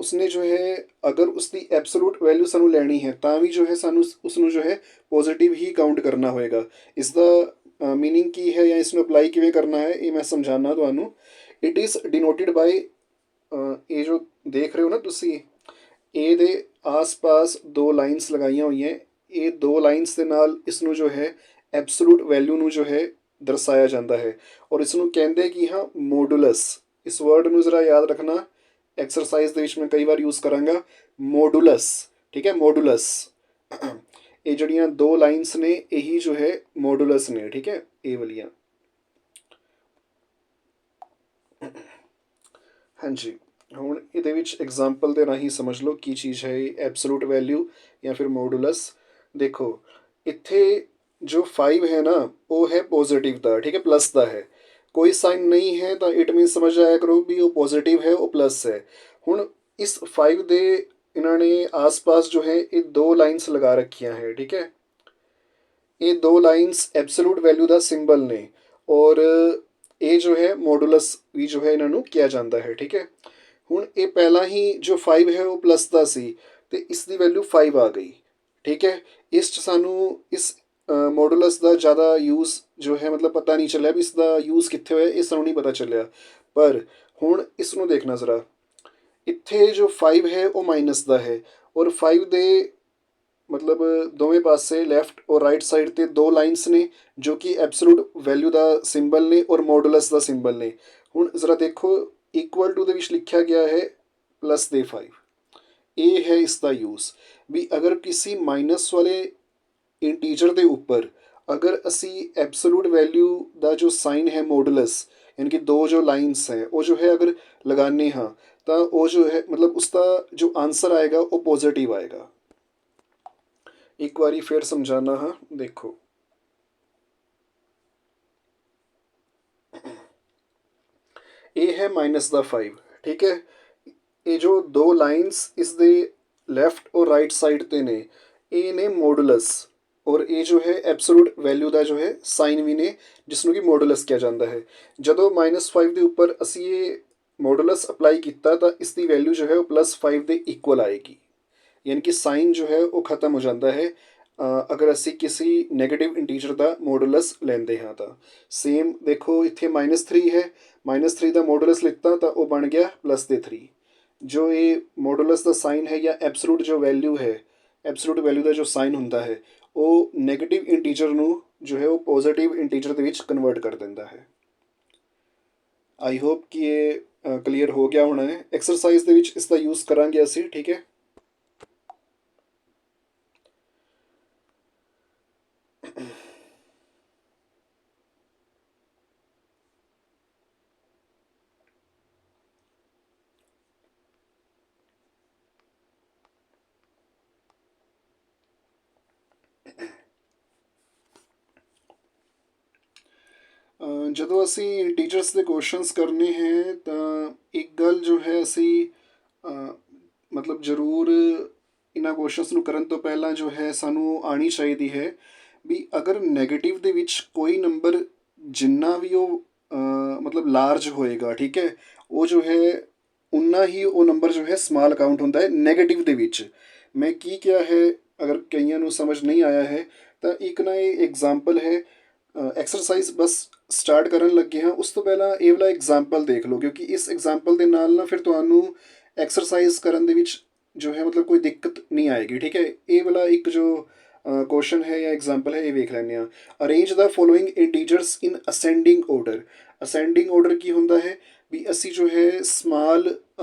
ਉਸਨੇ ਜੋ ਹੈ ਅਗਰ ਉਸਦੀ ਐਬਸੋਲੂਟ ਵੈਲਿਊ ਸਾਨੂੰ ਲੈਣੀ ਹੈ ਤਾਂ ਵੀ ਜੋ ਹੈ ਸਾਨੂੰ ਉਸਨੂੰ ਜੋ ਹੈ ਪੋਜ਼ੀਟਿਵ ਹੀ ਕਾਊਂਟ ਕਰਨਾ ਹੋਏਗਾ। ਇਸ ਦਾ ਮੀਨਿੰਗ ਕੀ ਹੈ ਜਾਂ ਇਸ ਨੂੰ ਅਪਲਾਈ ਕਿਵੇਂ ਕਰਨਾ ਹੈ ਇਹ ਮੈਂ ਸਮਝਾਉਣਾ ਤੁਹਾਨੂੰ। ਇਟ ਇਜ਼ ਡਿਨੋਟਿਡ ਬਾਈ ਇਹ ਜੋ ਦੇਖ ਰਹੇ ਹੋ ਨਾ ਤੁਸੀਂ ਇਹ ਦੇ ਆਸ-ਪਾਸ ਦੋ ਲਾਈਨਸ ਲਗਾਈਆਂ ਹੋਈਆਂ ਇਹ ਦੋ ਲਾਈਨਸ ਦੇ ਨਾਲ ਇਸ ਨੂੰ ਜੋ ਹੈ ਐਬਸੋਲੂਟ ਵੈਲਿਊ ਨੂੰ ਜੋ ਹੈ ਦਰਸਾਇਆ ਜਾਂਦਾ ਹੈ ਔਰ ਇਸ ਨੂੰ ਕਹਿੰਦੇ ਕਿ ਹਾਂ ਮੋਡੂਲਸ। ਇਸ ਵਰਡ ਨੂੰ ਜ਼ਰਾ ਯਾਦ ਰੱਖਣਾ ਐਕਸਰਸਾਈਜ਼ ਦੇ ਵਿੱਚ ਮੈਂ ਕਈ ਵਾਰ ਯੂਜ਼ ਕਰਾਂਗਾ ਮੋਡੂਲਸ ਠੀਕ ਹੈ ਮੋਡੂਲਸ। ਇਹ ਜਿਹੜੀਆਂ ਦੋ ਲਾਈਨਸ ਨੇ ਇਹੀ ਜੋ ਹੈ ਮੋਡੂਲਸ ਨੇ ਠੀਕ ਹੈ ਇਹ ਵਾਲੀਆਂ। ਹਾਂਜੀ ਹੁਣ ਇਹਦੇ ਵਿੱਚ ਐਗਜ਼ਾਮਪਲ ਦੇ ਰਾਹੀਂ ਸਮਝ ਲਓ ਕੀ ਚੀਜ਼ ਹੈ ਇਹ ਐਬਸੋਲੂਟ ਵੈਲਿਊ ਜਾਂ ਫਿਰ ਮੋਡੂਲਸ। ਦੇਖੋ ਇੱਥੇ ਜੋ 5 ਹੈ ਨਾ ਉਹ ਹੈ ਪੋਜ਼ੀਟਿਵ ਦਾ ਠੀਕ ਹੈ ਪਲੱਸ ਦਾ ਹੈ ਕੋਈ ਸਾਈਨ ਨਹੀਂ ਹੈ ਤਾਂ ਇਟ ਮੀਨਸ ਸਮਝ ਆਇਆ ਕਰੋ ਵੀ ਉਹ ਪੋਜ਼ੀਟਿਵ ਹੈ ਉਹ ਪਲੱਸ ਹੈ। ਹੁਣ ਇਸ 5 ਦੇ ਇਹਨਾਂ ਨੇ ਆਸ-ਪਾਸ ਜੋ ਹੈ ਇਹ ਦੋ ਲਾਈਨਸ ਲਗਾ ਰੱਖੀਆਂ ਹੈ ਠੀਕ ਹੈ। ਇਹ ਦੋ ਲਾਈਨਸ ਐਬਸੋਲੂਟ ਵੈਲਿਊ ਦਾ ਸਿੰਬਲ ਨੇ ਔਰ ਇਹ ਜੋ ਹੈ ਮੋਡੂਲਸ ਵੀ ਜੋ ਹੈ ਇਹਨਾਂ ਨੂੰ ਕਿਹਾ ਜਾਂਦਾ ਹੈ ਠੀਕ ਹੈ। ਹੁਣ ਇਹ ਪਹਿਲਾਂ ਹੀ ਜੋ 5 ਹੈ ਉਹ ਪਲੱਸ ਦਾ ਸੀ ਅਤੇ ਇਸ ਦੀ ਵੈਲਿਊ 5 ਆ ਗਈ ਠੀਕ ਹੈ। ਇਸ 'ਚ ਸਾਨੂੰ ਇਸ ਮੋਡੂਲਸ ਦਾ ਜ਼ਿਆਦਾ ਯੂਜ਼ ਜੋ ਹੈ ਮਤਲਬ ਪਤਾ ਨਹੀਂ ਚੱਲਿਆ ਵੀ ਇਸ ਦਾ ਯੂਜ਼ ਕਿੱਥੇ ਹੋਇਆ ਇਹ ਸਾਨੂੰ ਨਹੀਂ ਪਤਾ ਚੱਲਿਆ। ਪਰ ਹੁਣ ਇਸ ਨੂੰ ਦੇਖਣਾ ਜ਼ਰਾ ਇੱਥੇ ਜੋ 5 ਹੈ ਉਹ ਮਾਈਨਸ ਦਾ ਹੈ ਔਰ 5 ਦੇ ਮਤਲਬ ਦੋਵੇਂ ਪਾਸੇ ਲੈਫਟ ਔਰ ਰਾਈਟ ਸਾਈਡ 'ਤੇ ਦੋ ਲਾਈਨਸ ਨੇ ਜੋ ਕਿ ਐਬਸੋਲੂਟ ਵੈਲਿਊ ਦਾ ਸਿੰਬਲ ਨੇ ਔਰ ਮੋਡੂਲਸ ਦਾ ਸਿੰਬਲ ਨੇ। ਹੁਣ ਜ਼ਰਾ ਦੇਖੋ ਇਕੁਅਲ ਟੂ ਦੇ ਵਿੱਚ ਲਿਖਿਆ ਗਿਆ ਹੈ ਪਲੱਸ ਦੇ 5 ਇਹ ਹੈ ਇਸ ਦਾ ਯੂਜ਼ ਵੀ ਅਗਰ ਕਿਸੇ ਮਾਈਨਸ ਵਾਲੇ ਇੰਟੀਜਰ ਦੇ ਉੱਪਰ ਅਗਰ ਅਸੀਂ ਐਬਸੋਲੂਟ ਵੈਲਿਊ ਦਾ ਜੋ ਸਾਈਨ ਹੈ ਮੋਡੂਲਸ ਯਾਨੀ ਕਿ ਦੋ ਜੋ ਲਾਈਨਸ ਹੈ ਉਹ ਜੋ ਹੈ ਅਗਰ ਲਗਾਉਂਦੇ ਹਾਂ ਤਾਂ ਉਹ ਜੋ ਹੈ ਮਤਲਬ ਉਸਦਾ ਜੋ ਆਂਸਰ ਆਏਗਾ ਉਹ ਪੋਜ਼ੀਟਿਵ ਆਏਗਾ। ਇੱਕ ਵਾਰੀ ਫਿਰ ਸਮਝਾਉਣਾ ਹਾਂ ਦੇਖੋ ਇਹ ਹੈ ਮਾਈਨਸ ਦਾ 5 ਠੀਕ ਹੈ। ਇਹ ਜੋ ਦੋ ਲਾਈਨਸ ਇਸ ਦੇ ਲੈਫਟ ਔਰ ਰਾਈਟ ਸਾਈਡ 'ਤੇ ਨੇ ਇਹ ਨੇ ਮੋਡੂਲਸ ਔਰ ਇਹ ਜੋ ਹੈ ਐਬਸੋਲੂਟ ਵੈਲਿਊ ਦਾ ਜੋ ਹੈ ਸਾਈਨ ਵੀ ਨੇ, ਜਿਸ ਨੂੰ ਕਿ ਮੋਡੂਲਸ ਕਿਹਾ ਜਾਂਦਾ ਹੈ। ਜਦੋਂ -5 ਦੇ ਉੱਪਰ ਅਸੀਂ ਇਹ ਮੋਡੂਲਸ ਅਪਲਾਈ ਕੀਤਾ ਤਾਂ ਇਸ ਦੀ ਵੈਲਿਊ ਜੋ ਹੈ ਉਹ +5 ਦੇ ਇਕੁਅਲ ਆਏਗੀ, ਯਾਨੀ ਕਿ ਸਾਈਨ ਜੋ ਹੈ ਉਹ ਖਤਮ ਹੋ ਜਾਂਦਾ ਹੈ ਅਗਰ ਅਸੀਂ ਕਿਸੇ ਨੈਗੇਟਿਵ ਇੰਟੀਜਰ ਦਾ ਮੋਡੂਲਸ ਲੈਂਦੇ ਹਾਂ ਤਾਂ। ਸੇਮ ਦੇਖੋ ਇੱਥੇ -3 ਹੈ, -3 ਦਾ ਮੋਡੂਲਸ ਲਿੱਤਾ ਤਾਂ ਉਹ ਬਣ ਗਿਆ +3। ਜੋ ਇਹ ਮੋਡੂਲਸ ਦਾ ਸਾਈਨ ਹੈ ਜਾਂ ਐਬਸੋਲੂਟ ਜੋ ਵੈਲਿਊ ਹੈ, ਐਬਸੋਲੂਟ ਵੈਲਿਊ ਦਾ ਜੋ ਸਾਈਨ ਹੁੰਦਾ ਹੈ ਉਹ ਨੈਗੇਟਿਵ ਇੰਟੀਜਰ ਨੂੰ ਜੋ ਹੈ ਉਹ ਪੋਜ਼ੀਟਿਵ ਇੰਟੀਜਰ ਦੇ ਵਿੱਚ ਕਨਵਰਟ ਕਰ ਦਿੰਦਾ ਹੈ। ਆਈ ਹੋਪ ਕਿ ਇਹ ਕਲੀਅਰ ਹੋ ਗਿਆ ਹੋਣਾ ਹੈ। ਐਕਸਰਸਾਈਜ਼ ਦੇ ਵਿੱਚ ਇਸ ਦਾ ਯੂਜ਼ ਕਰਾਂਗੇ ਅਸੀਂ, ਠੀਕ ਹੈ। ਜਦੋਂ ਅਸੀਂ ਇੰਟੀਜਰਸ ਦੇ ਕੁਐਸਚਨਸ ਕਰਨੇ ਹੈ ਤਾਂ ਇੱਕ ਗੱਲ ਜੋ ਹੈ ਅਸੀਂ ਮਤਲਬ ਜ਼ਰੂਰ ਇਹਨਾਂ ਕੁਐਸਚਨਸ ਨੂੰ ਕਰਨ ਤੋਂ ਪਹਿਲਾਂ ਜੋ ਹੈ ਸਾਨੂੰ ਆਉਣੀ ਚਾਹੀਦੀ ਹੈ ਵੀ ਅਗਰ ਨੈਗੇਟਿਵ ਦੇ ਵਿੱਚ ਕੋਈ ਨੰਬਰ ਜਿੰਨਾ ਵੀ ਉਹ ਮਤਲਬ ਲਾਰਜ ਹੋਏਗਾ, ਠੀਕ ਹੈ, ਉਹ ਜੋ ਹੈ ਉਨਾ ਹੀ ਉਹ ਨੰਬਰ ਜੋ ਹੈ ਸਮਾਲ ਕਾਊਂਟ ਹੁੰਦਾ ਹੈ ਨੈਗੇਟਿਵ ਦੇ ਵਿੱਚ। ਮੈਂ ਕੀ ਕਿਹਾ ਹੈ, ਅਗਰ ਕਈਆਂ ਨੂੰ ਸਮਝ ਨਹੀਂ ਆਇਆ ਹੈ ਤਾਂ ਇੱਕ ਨਾ ਇਹ ਐਗਜ਼ਾਮਪਲ ਹੈ। ਐਕਸਰਸਾਈਜ਼ ਬਸ ਸਟਾਰਟ ਕਰਨ ਲੱਗੇ ਹਾਂ ਉਸ ਤੋਂ ਪਹਿਲਾਂ ਇਹ ਵਾਲਾ ਐਗਜ਼ਾਮਪਲ ਦੇਖ ਲਓ, ਕਿਉਂਕਿ ਇਸ ਐਗਜ਼ਾਮਪਲ ਦੇ ਨਾਲ ਨਾ ਫਿਰ ਤੁਹਾਨੂੰ ਐਕਸਰਸਾਈਜ਼ ਕਰਨ ਦੇ ਵਿੱਚ ਜੋ ਹੈ ਮਤਲਬ ਕੋਈ ਦਿੱਕਤ ਨਹੀਂ ਆਏਗੀ, ਠੀਕ ਹੈ। ਇਹ ਵਾਲਾ ਇੱਕ ਜੋ ਕੁਐਸਚਨ ਹੈ ਜਾਂ ਐਗਜ਼ਾਮਪਲ ਹੈ ਇਹ ਵੇਖ ਲੈਂਦੇ ਹਾਂ। Arrange the following integers in ascending order. Ascending order ਕੀ ਹੁੰਦਾ ਹੈ ਵੀ ਅਸੀਂ ਜੋ ਹੈ ਸਮਾਲ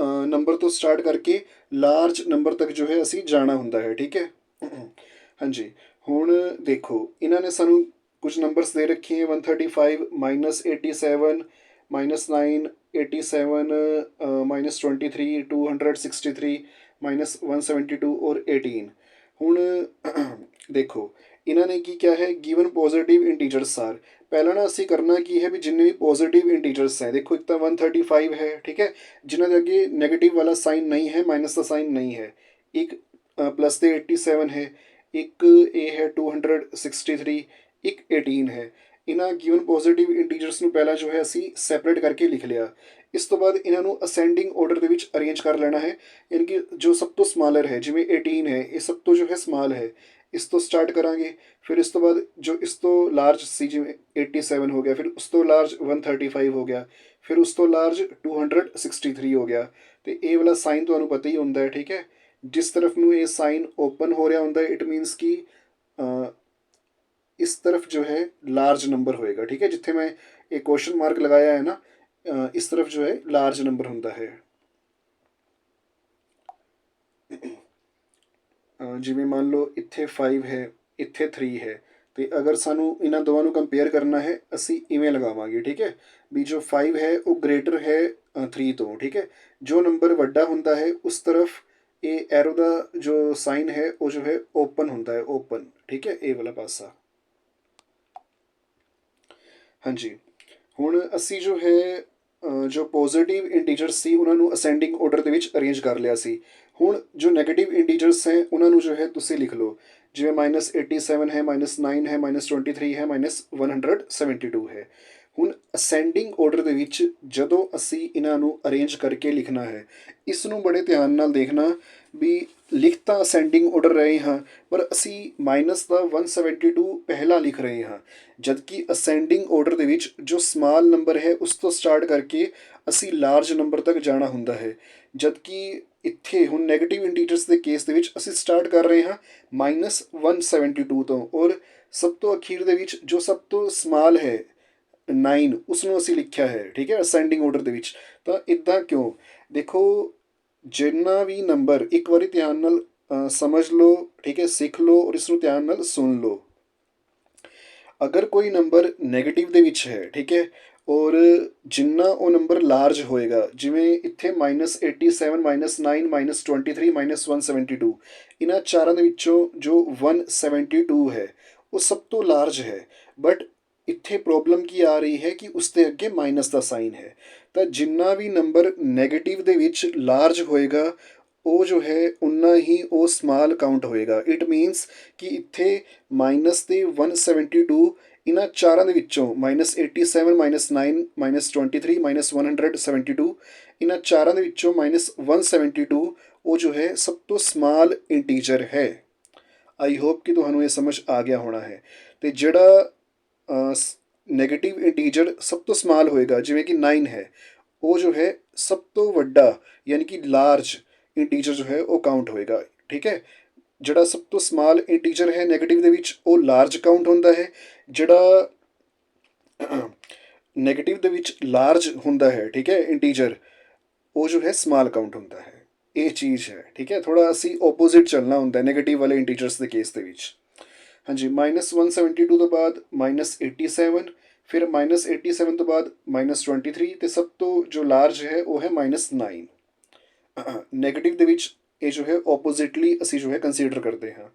ਨੰਬਰ ਤੋਂ ਸਟਾਰਟ ਕਰਕੇ ਲਾਰਜ ਨੰਬਰ ਤੱਕ ਜੋ ਹੈ ਅਸੀਂ ਜਾਣਾ ਹੁੰਦਾ ਹੈ, ਠੀਕ ਹੈ। ਹਾਂਜੀ, ਹੁਣ ਦੇਖੋ ਇਹਨਾਂ ਨੇ ਸਾਨੂੰ कुछ नंबर्स दे रखे हैं 135 -87 -9 87 -23 263 -172 और 18। ਹੁਣ ਦੇਖੋ ਇਹਨਾਂ ਨੇ ਕੀ ਕਿਹਾ ਹੈ, ਗਿਵਨ ਪੋਜ਼ੀਟਿਵ ਇੰਟੀਜਰਸ ਆਰ। ਪਹਿਲਾਂ ਨਾ ਅਸੀਂ ਕਰਨਾ ਕੀ ਹੈ ਵੀ ਜਿੰਨੇ ਵੀ ਪੋਜ਼ੀਟਿਵ ਇੰਟੀਜਰਸ ਹੈ, ਦੇਖੋ ਇੱਕ ਤਾਂ 135 ਹੈ, ਠੀਕ ਹੈ, ਜਿਨ੍ਹਾਂ ਦੇ ਅੱਗੇ ਨੈਗੇਟਿਵ ਵਾਲਾ ਸਾਈਨ ਨਹੀਂ ਹੈ, ਮਾਈਨਸ ਦਾ ਸਾਈਨ ਨਹੀਂ ਹੈ। ਇੱਕ ਪਲੱਸ ਦੇ 87 ਹੈ, ਇੱਕ ਇਹ ਹੈ 263, ਇੱਕ 18 ਹੈ। ਇਹਨਾਂ ਗਿਵਨ ਪੋਜ਼ੀਟਿਵ ਇੰਟੀਜਰਸ ਨੂੰ ਪਹਿਲਾਂ ਜੋ ਹੈ ਅਸੀਂ ਸੈਪਰੇਟ ਕਰਕੇ ਲਿਖ ਲਿਆ। ਇਸ ਤੋਂ ਬਾਅਦ ਇਹਨਾਂ ਨੂੰ ਅਸੈਂਡਿੰਗ ਆਰਡਰ ਦੇ ਵਿੱਚ ਅਰੇਂਜ ਕਰ ਲੈਣਾ ਹੈ, ਯਾਨੀ ਕਿ ਜੋ ਸਭ ਤੋਂ ਸਮਾਲਰ ਹੈ, ਜਿਵੇਂ 18 ਹੈ, ਇਹ ਸਭ ਤੋਂ ਜੋ ਹੈ ਸਮਾਲ ਹੈ, ਇਸ ਤੋਂ ਸਟਾਰਟ ਕਰਾਂਗੇ। ਫਿਰ ਇਸ ਤੋਂ ਬਾਅਦ ਜੋ ਇਸ ਤੋਂ ਲਾਰਜ ਸੀ, ਜਿਵੇਂ 87 ਹੋ ਗਿਆ, ਫਿਰ ਉਸ ਤੋਂ ਲਾਰਜ 135 ਹੋ ਗਿਆ, ਫਿਰ ਉਸ ਤੋਂ ਲਾਰਜ 263 ਹੋ ਗਿਆ। ਅਤੇ ਇਹ ਵਾਲਾ ਸਾਈਨ ਤੁਹਾਨੂੰ ਪਤਾ ਹੀ ਹੁੰਦਾ ਹੈ, ਠੀਕ ਹੈ। ਜਿਸ ਤਰਫ ਨੂੰ ਇਹ ਸਾਈਨ ਓਪਨ ਹੋ ਰਿਹਾ ਹੁੰਦਾ ਹੈ, ਇਟ ਮੀਨਸ ਕਿ इस तरफ जो है लार्ज नंबर होएगा, ठीक है। जिथे मैं एक क्वेश्चन मार्क लगाया है ना, इस तरफ जो है लार्ज नंबर होता है। जिमें मान लो इत्थे 5 है, इत्थे 3 है, तो अगर सानू इन्हां दोवां नू कंपेयर करना है असी इवें लगावांगे, ठीक है। भी जो 5 है वो ग्रेटर है 3 तो, ठीक है। जो नंबर वड्डा हुंदा है उस तरफ ये एरो का जो साइन है वो जो है ओपन हुंदा है, ओपन, ठीक है, ये वाला पासा। ਹਾਂਜੀ, ਹੁਣ ਅਸੀਂ ਜੋ ਹੈ ਜੋ ਪੋਜ਼ੀਟਿਵ ਇੰਟੀਜਰਸ ਸੀ ਉਹਨਾਂ ਨੂੰ ਅਸੈਂਡਿੰਗ ਆਰਡਰ ਦੇ ਵਿੱਚ ਅਰੇਂਜ ਕਰ ਲਿਆ ਸੀ। ਹੁਣ ਜੋ ਨੈਗੇਟਿਵ ਇੰਟੀਜਰਸ ਹੈ ਉਹਨਾਂ ਨੂੰ ਜੋ ਹੈ ਤੁਸੀਂ ਲਿਖ ਲਓ, ਜਿਵੇਂ -87 ਹੈ, -9 ਹੈ, -23 ਹੈ, -172 ਹੈ। ਹੁਣ ਅਸੈਂਡਿੰਗ ਆਰਡਰ ਦੇ ਵਿੱਚ ਜਦੋਂ ਅਸੀਂ ਇਹਨਾਂ ਨੂੰ ਅਰੇਂਜ ਕਰਕੇ ਲਿਖਣਾ ਹੈ, ਇਸ ਨੂੰ ਬੜੇ ਧਿਆਨ ਨਾਲ ਦੇਖਣਾ ਵੀ ਲਿਖ ਤਾਂ ਅਸੈਂਡਿੰਗ ਆਰਡਰ ਰਹੇ ਹਾਂ ਪਰ ਅਸੀਂ ਮਾਈਨਸ ਦਾ 172 ਪਹਿਲਾਂ ਲਿਖ ਰਹੇ ਹਾਂ, ਜਦਕਿ ਅਸੈਂਡਿੰਗ ਆਰਡਰ ਦੇ ਵਿੱਚ ਜੋ ਸਮਾਲ ਨੰਬਰ ਹੈ ਉਸ ਤੋਂ ਸਟਾਰਟ ਕਰਕੇ ਅਸੀਂ ਲਾਰਜ ਨੰਬਰ ਤੱਕ ਜਾਣਾ ਹੁੰਦਾ ਹੈ। ਜਦਕਿ ਇੱਥੇ ਹੁਣ ਨੈਗੇਟਿਵ ਇੰਟੀਜਰਸ ਦੇ ਕੇਸ ਦੇ ਵਿੱਚ ਅਸੀਂ ਸਟਾਰਟ ਕਰ ਰਹੇ ਹਾਂ -172 ਤੋਂ, ਔਰ ਸਭ ਤੋਂ ਅਖੀਰ ਦੇ ਵਿੱਚ ਜੋ ਸਭ ਤੋਂ ਸਮਾਲ ਹੈ 9 ਉਸਨੂੰ ਅਸੀਂ ਲਿਖਿਆ ਹੈ, ਠੀਕ ਹੈ, ਅਸੈਂਡਿੰਗ ਆਰਡਰ ਦੇ ਵਿੱਚ। ਤਾਂ ਇੱਦਾਂ ਕਿਉਂ? ਦੇਖੋ ਜਿੰਨਾ ਵੀ ਨੰਬਰ, ਇੱਕ ਵਾਰੀ ਧਿਆਨ ਨਾਲ ਸਮਝ ਲਓ, ਠੀਕ ਹੈ, ਸਿੱਖ ਲਓ ਔਰ ਇਸ ਨੂੰ ਧਿਆਨ ਨਾਲ ਸੁਣ ਲਓ। ਅਗਰ ਕੋਈ ਨੰਬਰ ਨੈਗੇਟਿਵ ਦੇ ਵਿੱਚ ਹੈ, ਠੀਕ ਹੈ, ਔਰ ਜਿੰਨਾ ਉਹ ਨੰਬਰ ਲਾਰਜ ਹੋਏਗਾ, ਜਿਵੇਂ ਇੱਥੇ -87 -9 -23 -172, ਇਹਨਾਂ ਚਾਰਾਂ ਦੇ ਵਿੱਚੋਂ ਜੋ 172 ਹੈ ਉਹ ਸਭ ਤੋਂ ਲਾਰਜ ਹੈ। ਬਟ ਇੱਥੇ ਪ੍ਰੋਬਲਮ ਕੀ ਆ ਰਹੀ ਹੈ ਕਿ ਉਸ ਦੇ ਅੱਗੇ ਮਾਈਨਸ ਦਾ ਸਾਈਨ ਹੈ। ਤਾਂ ਜਿੰਨਾ ਵੀ ਨੰਬਰ ਨੈਗੇਟਿਵ ਦੇ ਵਿੱਚ ਲਾਰਜ ਹੋਏਗਾ ਉਹ ਜੋ ਹੈ ਉਨਾ ਹੀ ਉਹ ਸਮਾਲ ਕਾਊਂਟ ਹੋਏਗਾ। ਇਟ ਮੀਨਸ ਕਿ ਇੱਥੇ ਮਾਈਨਸ ਦੇ 172 ਇਹਨਾਂ ਚਾਰਾਂ ਦੇ ਵਿੱਚੋਂ -87 -9 -23 -172 ਇਹਨਾਂ ਚਾਰਾਂ ਦੇ ਵਿੱਚੋਂ -172 ਉਹ ਜੋ ਹੈ ਸਭ ਤੋਂ ਸਮਾਲ ਇੰਟੀਜਰ ਹੈ। ਆਈ ਹੋਪ ਕਿ ਤੁਹਾਨੂੰ ਇਹ ਸਮਝ ਆ ਗਿਆ ਹੋਣਾ ਹੈ। ਅਤੇ ਜਿਹੜਾ ਨੈਗੇਟਿਵ ਇੰਟੀਜਰ ਸਭ ਤੋਂ ਸਮਾਲ ਹੋਏਗਾ, ਜਿਵੇਂ ਕਿ 9 ਹੈ, ਉਹ ਜੋ ਹੈ ਸਭ ਤੋਂ ਵੱਡਾ ਯਾਨੀ ਕਿ ਲਾਰਜ ਇੰਟੀਜਰ ਜੋ ਹੈ ਉਹ ਕਾਊਂਟ ਹੋਏਗਾ। ਠੀਕ ਹੈ, ਜਿਹੜਾ ਸਭ ਤੋਂ ਸਮਾਲ ਇੰਟੀਜਰ ਹੈ ਨੈਗੇਟਿਵ ਦੇ ਵਿੱਚ ਉਹ ਲਾਰਜ ਕਾਊਂਟ ਹੁੰਦਾ ਹੈ, ਜਿਹੜਾ ਨੈਗੇਟਿਵ ਦੇ ਵਿੱਚ ਲਾਰਜ ਹੁੰਦਾ ਹੈ, ਠੀਕ ਹੈ, ਇੰਟੀਜਰ, ਉਹ ਜੋ ਹੈ ਸਮਾਲ ਕਾਊਂਟ ਹੁੰਦਾ ਹੈ। ਇਹ ਚੀਜ਼ ਹੈ। ਠੀਕ ਹੈ, ਥੋੜ੍ਹਾ ਅਸੀਂ ਓਪੋਜ਼ਿਟ ਚੱਲਣਾ ਹੁੰਦਾ ਨੈਗੇਟਿਵ ਵਾਲੇ ਇੰਟੀਜਰਸ ਦੇ ਕੇਸ ਦੇ ਵਿੱਚ। ਹਾਂਜੀ, -172 ਤੋਂ ਬਾਅਦ -87, ਫਿਰ -87 ਤੋਂ ਬਾਅਦ -23 ਅਤੇ ਸਭ ਤੋਂ ਜੋ ਲਾਰਜ ਹੈ ਉਹ ਹੈ -9। ਨੈਗੇਟਿਵ ਦੇ ਵਿੱਚ ਇਹ ਜੋ ਹੈ ਓਪੋਜ਼ਿਟਲੀ ਅਸੀਂ ਜੋ ਹੈ ਕੰਸੀਡਰ ਕਰਦੇ ਹਾਂ।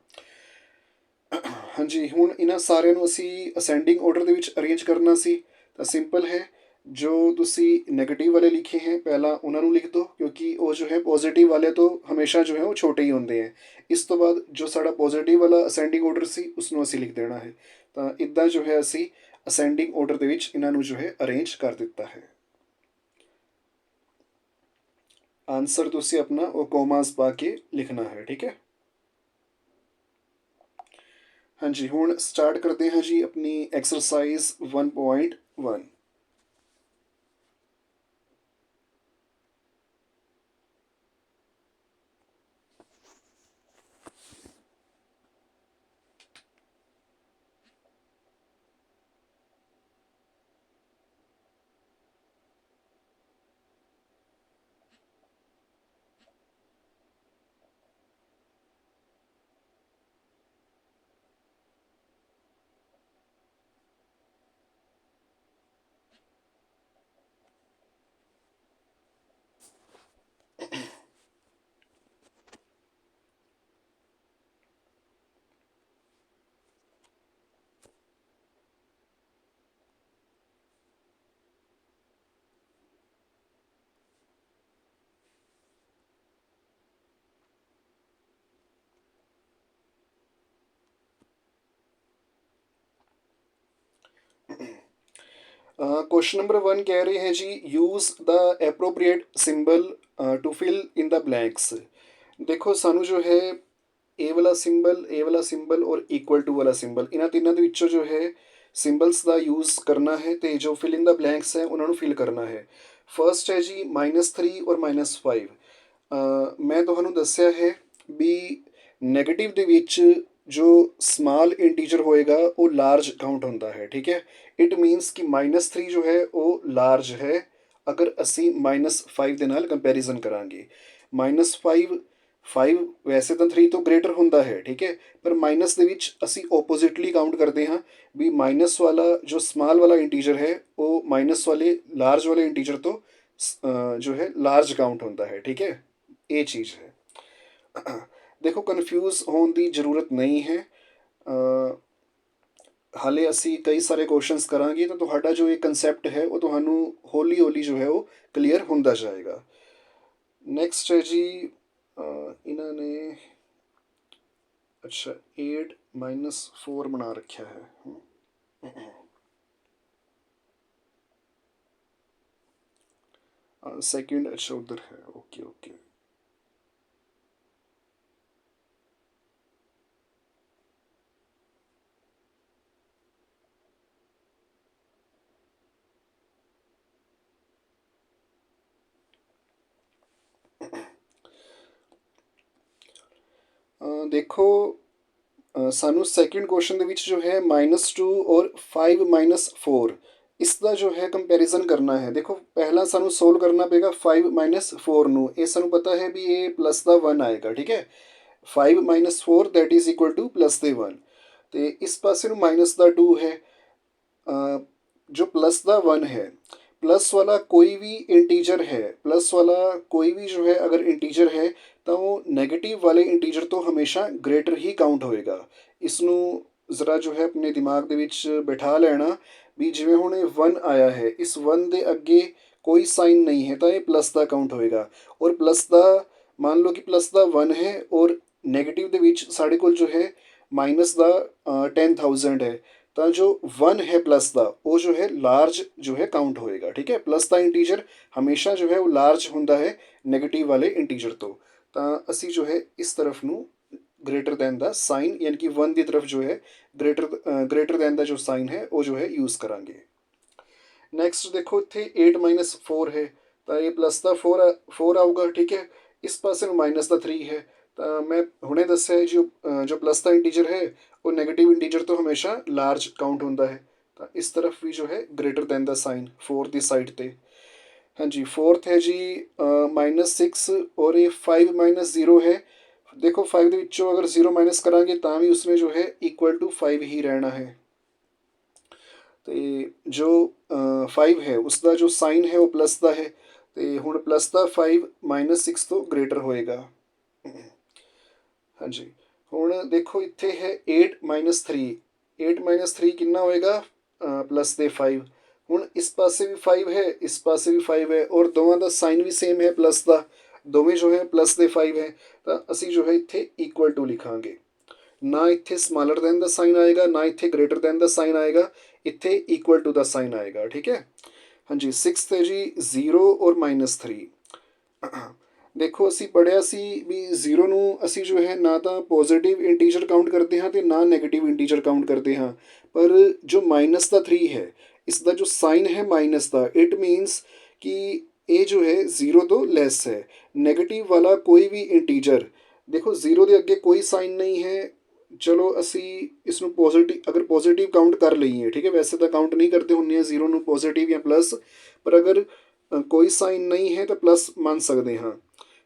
ਹਾਂਜੀ, ਹੁਣ ਇਹਨਾਂ ਸਾਰਿਆਂ ਨੂੰ ਅਸੀਂ ਅਸੈਂਡਿੰਗ ਆਰਡਰ ਦੇ ਵਿੱਚ ਅਰੇਂਜ ਕਰਨਾ ਸੀ। ਤਾਂ ਸਿੰਪਲ ਹੈ, ਜੋ ਤੁਸੀਂ ਨੈਗੇਟਿਵ ਵਾਲੇ ਲਿਖੇ ਹੈ ਪਹਿਲਾਂ ਉਹਨਾਂ ਨੂੰ ਲਿਖ ਦਿਓ, ਕਿਉਂਕਿ ਉਹ ਜੋ ਹੈ ਪੋਜ਼ੀਟਿਵ ਵਾਲੇ ਤੋਂ ਹਮੇਸ਼ਾ ਜੋ ਹੈ ਉਹ ਛੋਟੇ ਹੀ ਹੁੰਦੇ ਹੈ। ਇਸ ਤੋਂ ਬਾਅਦ ਜੋ ਸਾਡਾ ਪੋਜ਼ੀਟਿਵ ਵਾਲਾ ਅਸੈਂਡਿੰਗ ਆਰਡਰ ਸੀ ਉਸਨੂੰ ਅਸੀਂ ਲਿਖ ਦੇਣਾ ਹੈ। ਤਾਂ ਇੱਦਾਂ ਜੋ ਹੈ ਅਸੀਂ ਅਸੈਂਡਿੰਗ ਆਰਡਰ ਦੇ ਵਿੱਚ ਇਹਨਾਂ ਨੂੰ ਜੋ ਹੈ ਅਰੇਂਜ ਕਰ ਦਿੱਤਾ ਹੈ। ਆਨਸਰ ਤੁਸੀਂ ਆਪਣਾ ਉਹ ਕੋਮਾਸ ਪਾ ਕੇ ਲਿਖਣਾ ਹੈ। ਠੀਕ ਹੈ, ਹਾਂਜੀ, ਹੁਣ ਸਟਾਰਟ ਕਰਦੇ ਹਾਂ ਜੀ ਆਪਣੀ ਐਕਸਰਸਾਈਜ਼ 1.1। ਕੁਐਸਚਨ ਨੰਬਰ 1 ਕਹਿ ਰਹੇ ਹੈ ਜੀ, use the appropriate symbol to fill in the blanks. ਦੇਖੋ, ਸਾਨੂੰ ਜੋ ਹੈ ਇਹ ਵਾਲਾ ਸਿੰਬਲ ਔਰ ਇਕੁਅਲ ਟੂ ਵਾਲਾ ਸਿੰਬਲ, ਇਹਨਾਂ ਤਿੰਨਾਂ ਦੇ ਵਿੱਚੋਂ ਜੋ ਹੈ ਸਿੰਬਲਸ ਦਾ ਯੂਜ਼ ਕਰਨਾ ਹੈ ਅਤੇ ਜੋ ਫਿਲ ਇਨ ਦਾ ਬਲੈਂਕਸ ਹੈ ਉਹਨਾਂ ਨੂੰ ਫਿਲ ਕਰਨਾ ਹੈ। ਫਸਟ ਹੈ ਜੀ -3 ਔਰ -5। ਮੈਂ ਤੁਹਾਨੂੰ ਦੱਸਿਆ ਹੈ ਵੀ ਨੈਗੇਟਿਵ ਦੇ ਵਿੱਚ ਜੋ ਸਮਾਲ ਇੰਟੀਜਰ ਹੋਏਗਾ ਉਹ ਲਾਰਜ ਕਾਊਂਟ ਹੁੰਦਾ ਹੈ। ਠੀਕ ਹੈ, ਇਟ ਮੀਨਸ ਕਿ -3 ਜੋ ਹੈ ਉਹ ਲਾਰਜ ਹੈ ਅਗਰ ਅਸੀਂ -5 ਦੇ ਨਾਲ ਕੰਪੈਰੀਜ਼ਨ ਕਰਾਂਗੇ। -5 ਵੈਸੇ ਤਾਂ 3 ਤੋਂ ਗ੍ਰੇਟਰ ਹੁੰਦਾ ਹੈ। ਠੀਕ ਹੈ, ਪਰ ਮਾਈਨਸ ਦੇ ਵਿੱਚ ਅਸੀਂ ਓਪੋਜ਼ਿਟਲੀ ਕਾਊਂਟ ਕਰਦੇ ਹਾਂ ਵੀ ਮਾਈਨਸ ਵਾਲਾ ਜੋ ਸਮਾਲ ਵਾਲਾ ਇੰਟੀਜਰ ਹੈ ਉਹ ਮਾਈਨਸ ਵਾਲੇ ਲਾਰਜ ਵਾਲੇ ਇੰਟੀਜਰ ਤੋਂ ਜੋ ਹੈ ਲਾਰਜ ਕਾਊਂਟ ਹੁੰਦਾ ਹੈ। ਠੀਕ ਹੈ, ਇਹ ਚੀਜ਼ ਹੈ। ਦੇਖੋ, ਕਨਫਿਊਜ਼ ਹੋਣ ਦੀ ਜ਼ਰੂਰਤ ਨਹੀਂ ਹੈ। ਹਾਲੇ ਅਸੀਂ ਕਈ ਸਾਰੇ ਕੁਐਸਚਨਸ ਕਰਾਂਗੇ ਤਾਂ ਤੁਹਾਡਾ ਜੋ ਇਹ ਕੰਸੈਪਟ ਹੈ ਉਹ ਤੁਹਾਨੂੰ ਹੌਲੀ ਹੌਲੀ ਜੋ ਹੈ ਉਹ ਕਲੀਅਰ ਹੁੰਦਾ ਜਾਏਗਾ। ਨੈਕਸਟ ਹੈ ਜੀ, ਇਹਨਾਂ ਨੇ ਅੱਛਾ 8 -4 ਬਣਾ ਰੱਖਿਆ ਹੈ। सेकंड अच्छा उधर है, ओके ओके। ਦੇਖੋ, ਸਾਨੂੰ ਸੈਕਿੰਡ ਕੁਐਸਚਨ ਦੇ ਵਿੱਚ ਜੋ ਹੈ -2 ਔਰ 5 -4 ਇਸ ਦਾ ਜੋ ਹੈ ਕੰਪੈਰੀਜ਼ਨ ਕਰਨਾ ਹੈ। ਦੇਖੋ, ਪਹਿਲਾਂ ਸਾਨੂੰ ਸੋਲਵ ਕਰਨਾ ਪਏਗਾ 5 -4 ਨੂੰ। ਇਹ ਸਾਨੂੰ ਪਤਾ ਹੈ ਵੀ ਇਹ ਪਲੱਸ ਦਾ 1 ਆਏਗਾ। ਠੀਕ ਹੈ, 5 -4 that is equal two plus ਦੇ 1, ਅਤੇ ਇਸ ਪਾਸੇ ਨੂੰ ਮਾਈਨਸ ਦਾ 2 ਹੈ। ਜੋ ਪਲੱਸ ਦਾ 1 ਹੈ, प्लस वाला कोई भी इंटीजर है, प्लस वाला कोई भी जो है अगर इंटीजर है तो वो नैगेटिव वाले इंटीजर तो हमेशा ग्रेटर ही काउंट होएगा। इसनू ज़रा जो है अपने दिमाग ਦੇ ਵਿੱਚ ਬਿਠਾ ਲੈਣਾ ਵੀ ਜਿਵੇਂ ਹੁਣ ਇਹ 1 ਆਇਆ ਹੈ, ਇਸ 1 ਦੇ ਅੱਗੇ ਕੋਈ ਸਾਈਨ ਨਹੀਂ ਹੈ ਤਾਂ ਇਹ ਪਲੱਸ ਦਾ ਕਾਊਂਟ ਹੋਏਗਾ, ਔਰ ਪਲੱਸ ਦਾ मान लो कि प्लस ਦਾ 1 ਹੈ ਔਰ ਨੈਗੇਟਿਵ ਦੇ ਵਿੱਚ ਸਾਡੇ ਕੋਲ ਜੋ ਹੈ ਮਾਈਨਸ ਦਾ 10,000 ਹੈ, ਤਾਂ ਜੋ 1 ਹੈ ਪਲਸ ਦਾ ਉਹ ਜੋ ਹੈ ਲਾਰਜ ਜੋ ਹੈ ਕਾਊਂਟ ਹੋਏਗਾ। ਠੀਕ ਹੈ, ਪਲਸ ਦਾ ਇੰਟੀਜਰ ਹਮੇਸ਼ਾ ਜੋ ਹੈ ਉਹ ਲਾਰਜ ਹੁੰਦਾ ਹੈ ਨੈਗੇਟਿਵ ਵਾਲੇ ਇੰਟੀਜਰ ਤੋਂ। ਤਾਂ ਅਸੀਂ ਜੋ ਹੈ ਇਸ ਤਰਫ ਨੂੰ ग्रेटर दैन ਦਾ ਸਾਈਨ ਯਾਨੀ ਕਿ 1 ਦੀ ਤਰਫ ਜੋ ਹੈ ਗ੍ਰੇਟਰ ਦੈਨ ਦਾ ਜੋ ਸਾਈਨ ਹੈ ਉਹ ਜੋ ਹੈ ਯੂਜ਼ ਕਰਾਂਗੇ। ਨੈਕਸਟ ਦੇਖੋ ਇੱਥੇ 8 ਮਾਈਨਸ 4 ਹੈ, ਤਾਂ ਇਹ ਪਲੱਸ ਦਾ 4 ਆਊਗਾ। ਠੀਕ ਹੈ, ਇਸ ਪਾਸੇ ਨੂੰ ਮਾਈਨਸ ਦਾ 3 ਹੈ, ਤਾਂ ਮੈਂ ਹੁਣੇ ਦੱਸਿਆ ਹੈ ਜੋ ਪਲੱਸ ਦਾ ਇੰਟੀਜਰ ਹੈ ਉਹ ਨੈਗੇਟਿਵ ਇੰਟੀਜਰ ਤੋਂ ਹਮੇਸ਼ਾ ਲਾਰਜ ਕਾਊਂਟ ਹੁੰਦਾ ਹੈ। ਤਾਂ ਇਸ ਤਰਫ ਵੀ ਜੋ ਹੈ ਗ੍ਰੇਟਰ ਦੈਨ ਦਾ ਸਾਈਨ 4 ਦੀ ਸਾਈਡ 'ਤੇ। ਹਾਂਜੀ, ਫੋਰਥ ਹੈ ਜੀ -6 ਔਰ ਇਹ 5 ਮਾਈਨਸ 0 ਹੈ। ਦੇਖੋ 5 ਦੇ ਵਿੱਚੋਂ ਅਗਰ 0 ਮਾਈਨਸ ਕਰਾਂਗੇ ਤਾਂ ਵੀ ਉਸਨੇ ਜੋ ਹੈ ਇਕੁਅਲ ਟੂ 5 ਹੀ ਰਹਿਣਾ ਹੈ। ਤੇ ਜੋ 5 ਹੈ ਉਸਦਾ ਜੋ ਸਾਈਨ ਹੈ ਉਹ ਪਲੱਸ ਦਾ ਹੈ, ਤੇ ਹੁਣ ਪਲੱਸ ਦਾ 5 -6 ਤੋਂ ਗ੍ਰੇਟਰ ਹੋਏਗਾ। ਹਾਂਜੀ, ਹੁਣ ਦੇਖੋ ਇੱਥੇ ਹੈ 8 ਮਾਈਨਸ 3। 8 ਮਾਈਨਸ 3 ਕਿੰਨਾ ਹੋਏਗਾ? ਪਲੱਸ ਦੇ 5। ਹੁਣ ਇਸ ਪਾਸੇ ਵੀ 5 ਹੈ, ਇਸ ਪਾਸੇ ਵੀ 5 ਹੈ, ਔਰ ਦੋਵਾਂ ਦਾ ਸਾਈਨ ਵੀ ਸੇਮ ਹੈ ਪਲੱਸ ਦਾ, ਦੋਵੇਂ ਜੋ ਹੈ ਪਲੱਸ ਦੇ 5 ਹੈ। ਤਾਂ ਅਸੀਂ ਜੋ ਹੈ ਇੱਥੇ ਇਕੁਅਲ ਟੂ ਲਿਖਾਂਗੇ। ਨਾ ਇੱਥੇ ਸਮਾਲਰ ਦੈਨ ਦਾ ਸਾਈਨ ਆਏਗਾ, ਨਾ ਇੱਥੇ ਗ੍ਰੇਟਰ ਦੈਨ ਦਾ ਸਾਈਨ ਆਏਗਾ, ਇੱਥੇ ਇਕੁਅਲ ਟੂ ਦਾ ਸਾਈਨ ਆਏਗਾ। ਠੀਕ ਹੈ, ਹਾਂਜੀ। 6th ਹੈ ਜੀ 0 ਔਰ -3। ਦੇਖੋ ਅਸੀਂ ਪੜ੍ਹਿਆ ਸੀ ਵੀ 0 ਨੂੰ ਅਸੀਂ ਜੋ ਹੈ ਨਾ ਤਾਂ ਪੋਜ਼ੀਟਿਵ ਇੰਟੀਜਰ ਕਾਊਂਟ ਕਰਦੇ ਹਾਂ ਅਤੇ ਨਾ ਨੈਗੇਟਿਵ ਇੰਟੀਜਰ ਕਾਊਂਟ ਕਰਦੇ ਹਾਂ, ਪਰ ਜੋ ਮਾਈਨਸ ਦਾ 3 ਹੈ ਇਸ ਦਾ ਜੋ ਸਾਈਨ ਹੈ ਮਾਈਨਸ ਦਾ, ਇਟ ਮੀਨਸ ਕਿ ਇਹ ਜੋ ਹੈ 0 ਤੋਂ ਲੈਸ ਹੈ। ਨੈਗੇਟਿਵ ਵਾਲਾ ਕੋਈ ਵੀ ਇੰਟੀਜਰ, ਦੇਖੋ 0 ਦੇ ਅੱਗੇ ਕੋਈ ਸਾਈਨ ਨਹੀਂ ਹੈ, ਚਲੋ ਅਸੀਂ ਇਸ ਨੂੰ ਅਗਰ ਪੋਜ਼ੀਟਿਵ ਕਾਊਂਟ ਕਰ ਲਈਏ, ਠੀਕ ਹੈ, ਵੈਸੇ ਤਾਂ ਕਾਊਂਟ ਨਹੀਂ ਕਰਦੇ ਹੁੰਦੇ ਹਾਂ 0 ਨੂੰ ਪੋਜ਼ੀਟਿਵ ਜਾਂ ਪਲੱਸ, ਪਰ ਅਗਰ ਕੋਈ ਸਾਈਨ ਨਹੀਂ ਹੈ ਤਾਂ ਪਲੱਸ ਮੰਨ ਸਕਦੇ ਹਾਂ।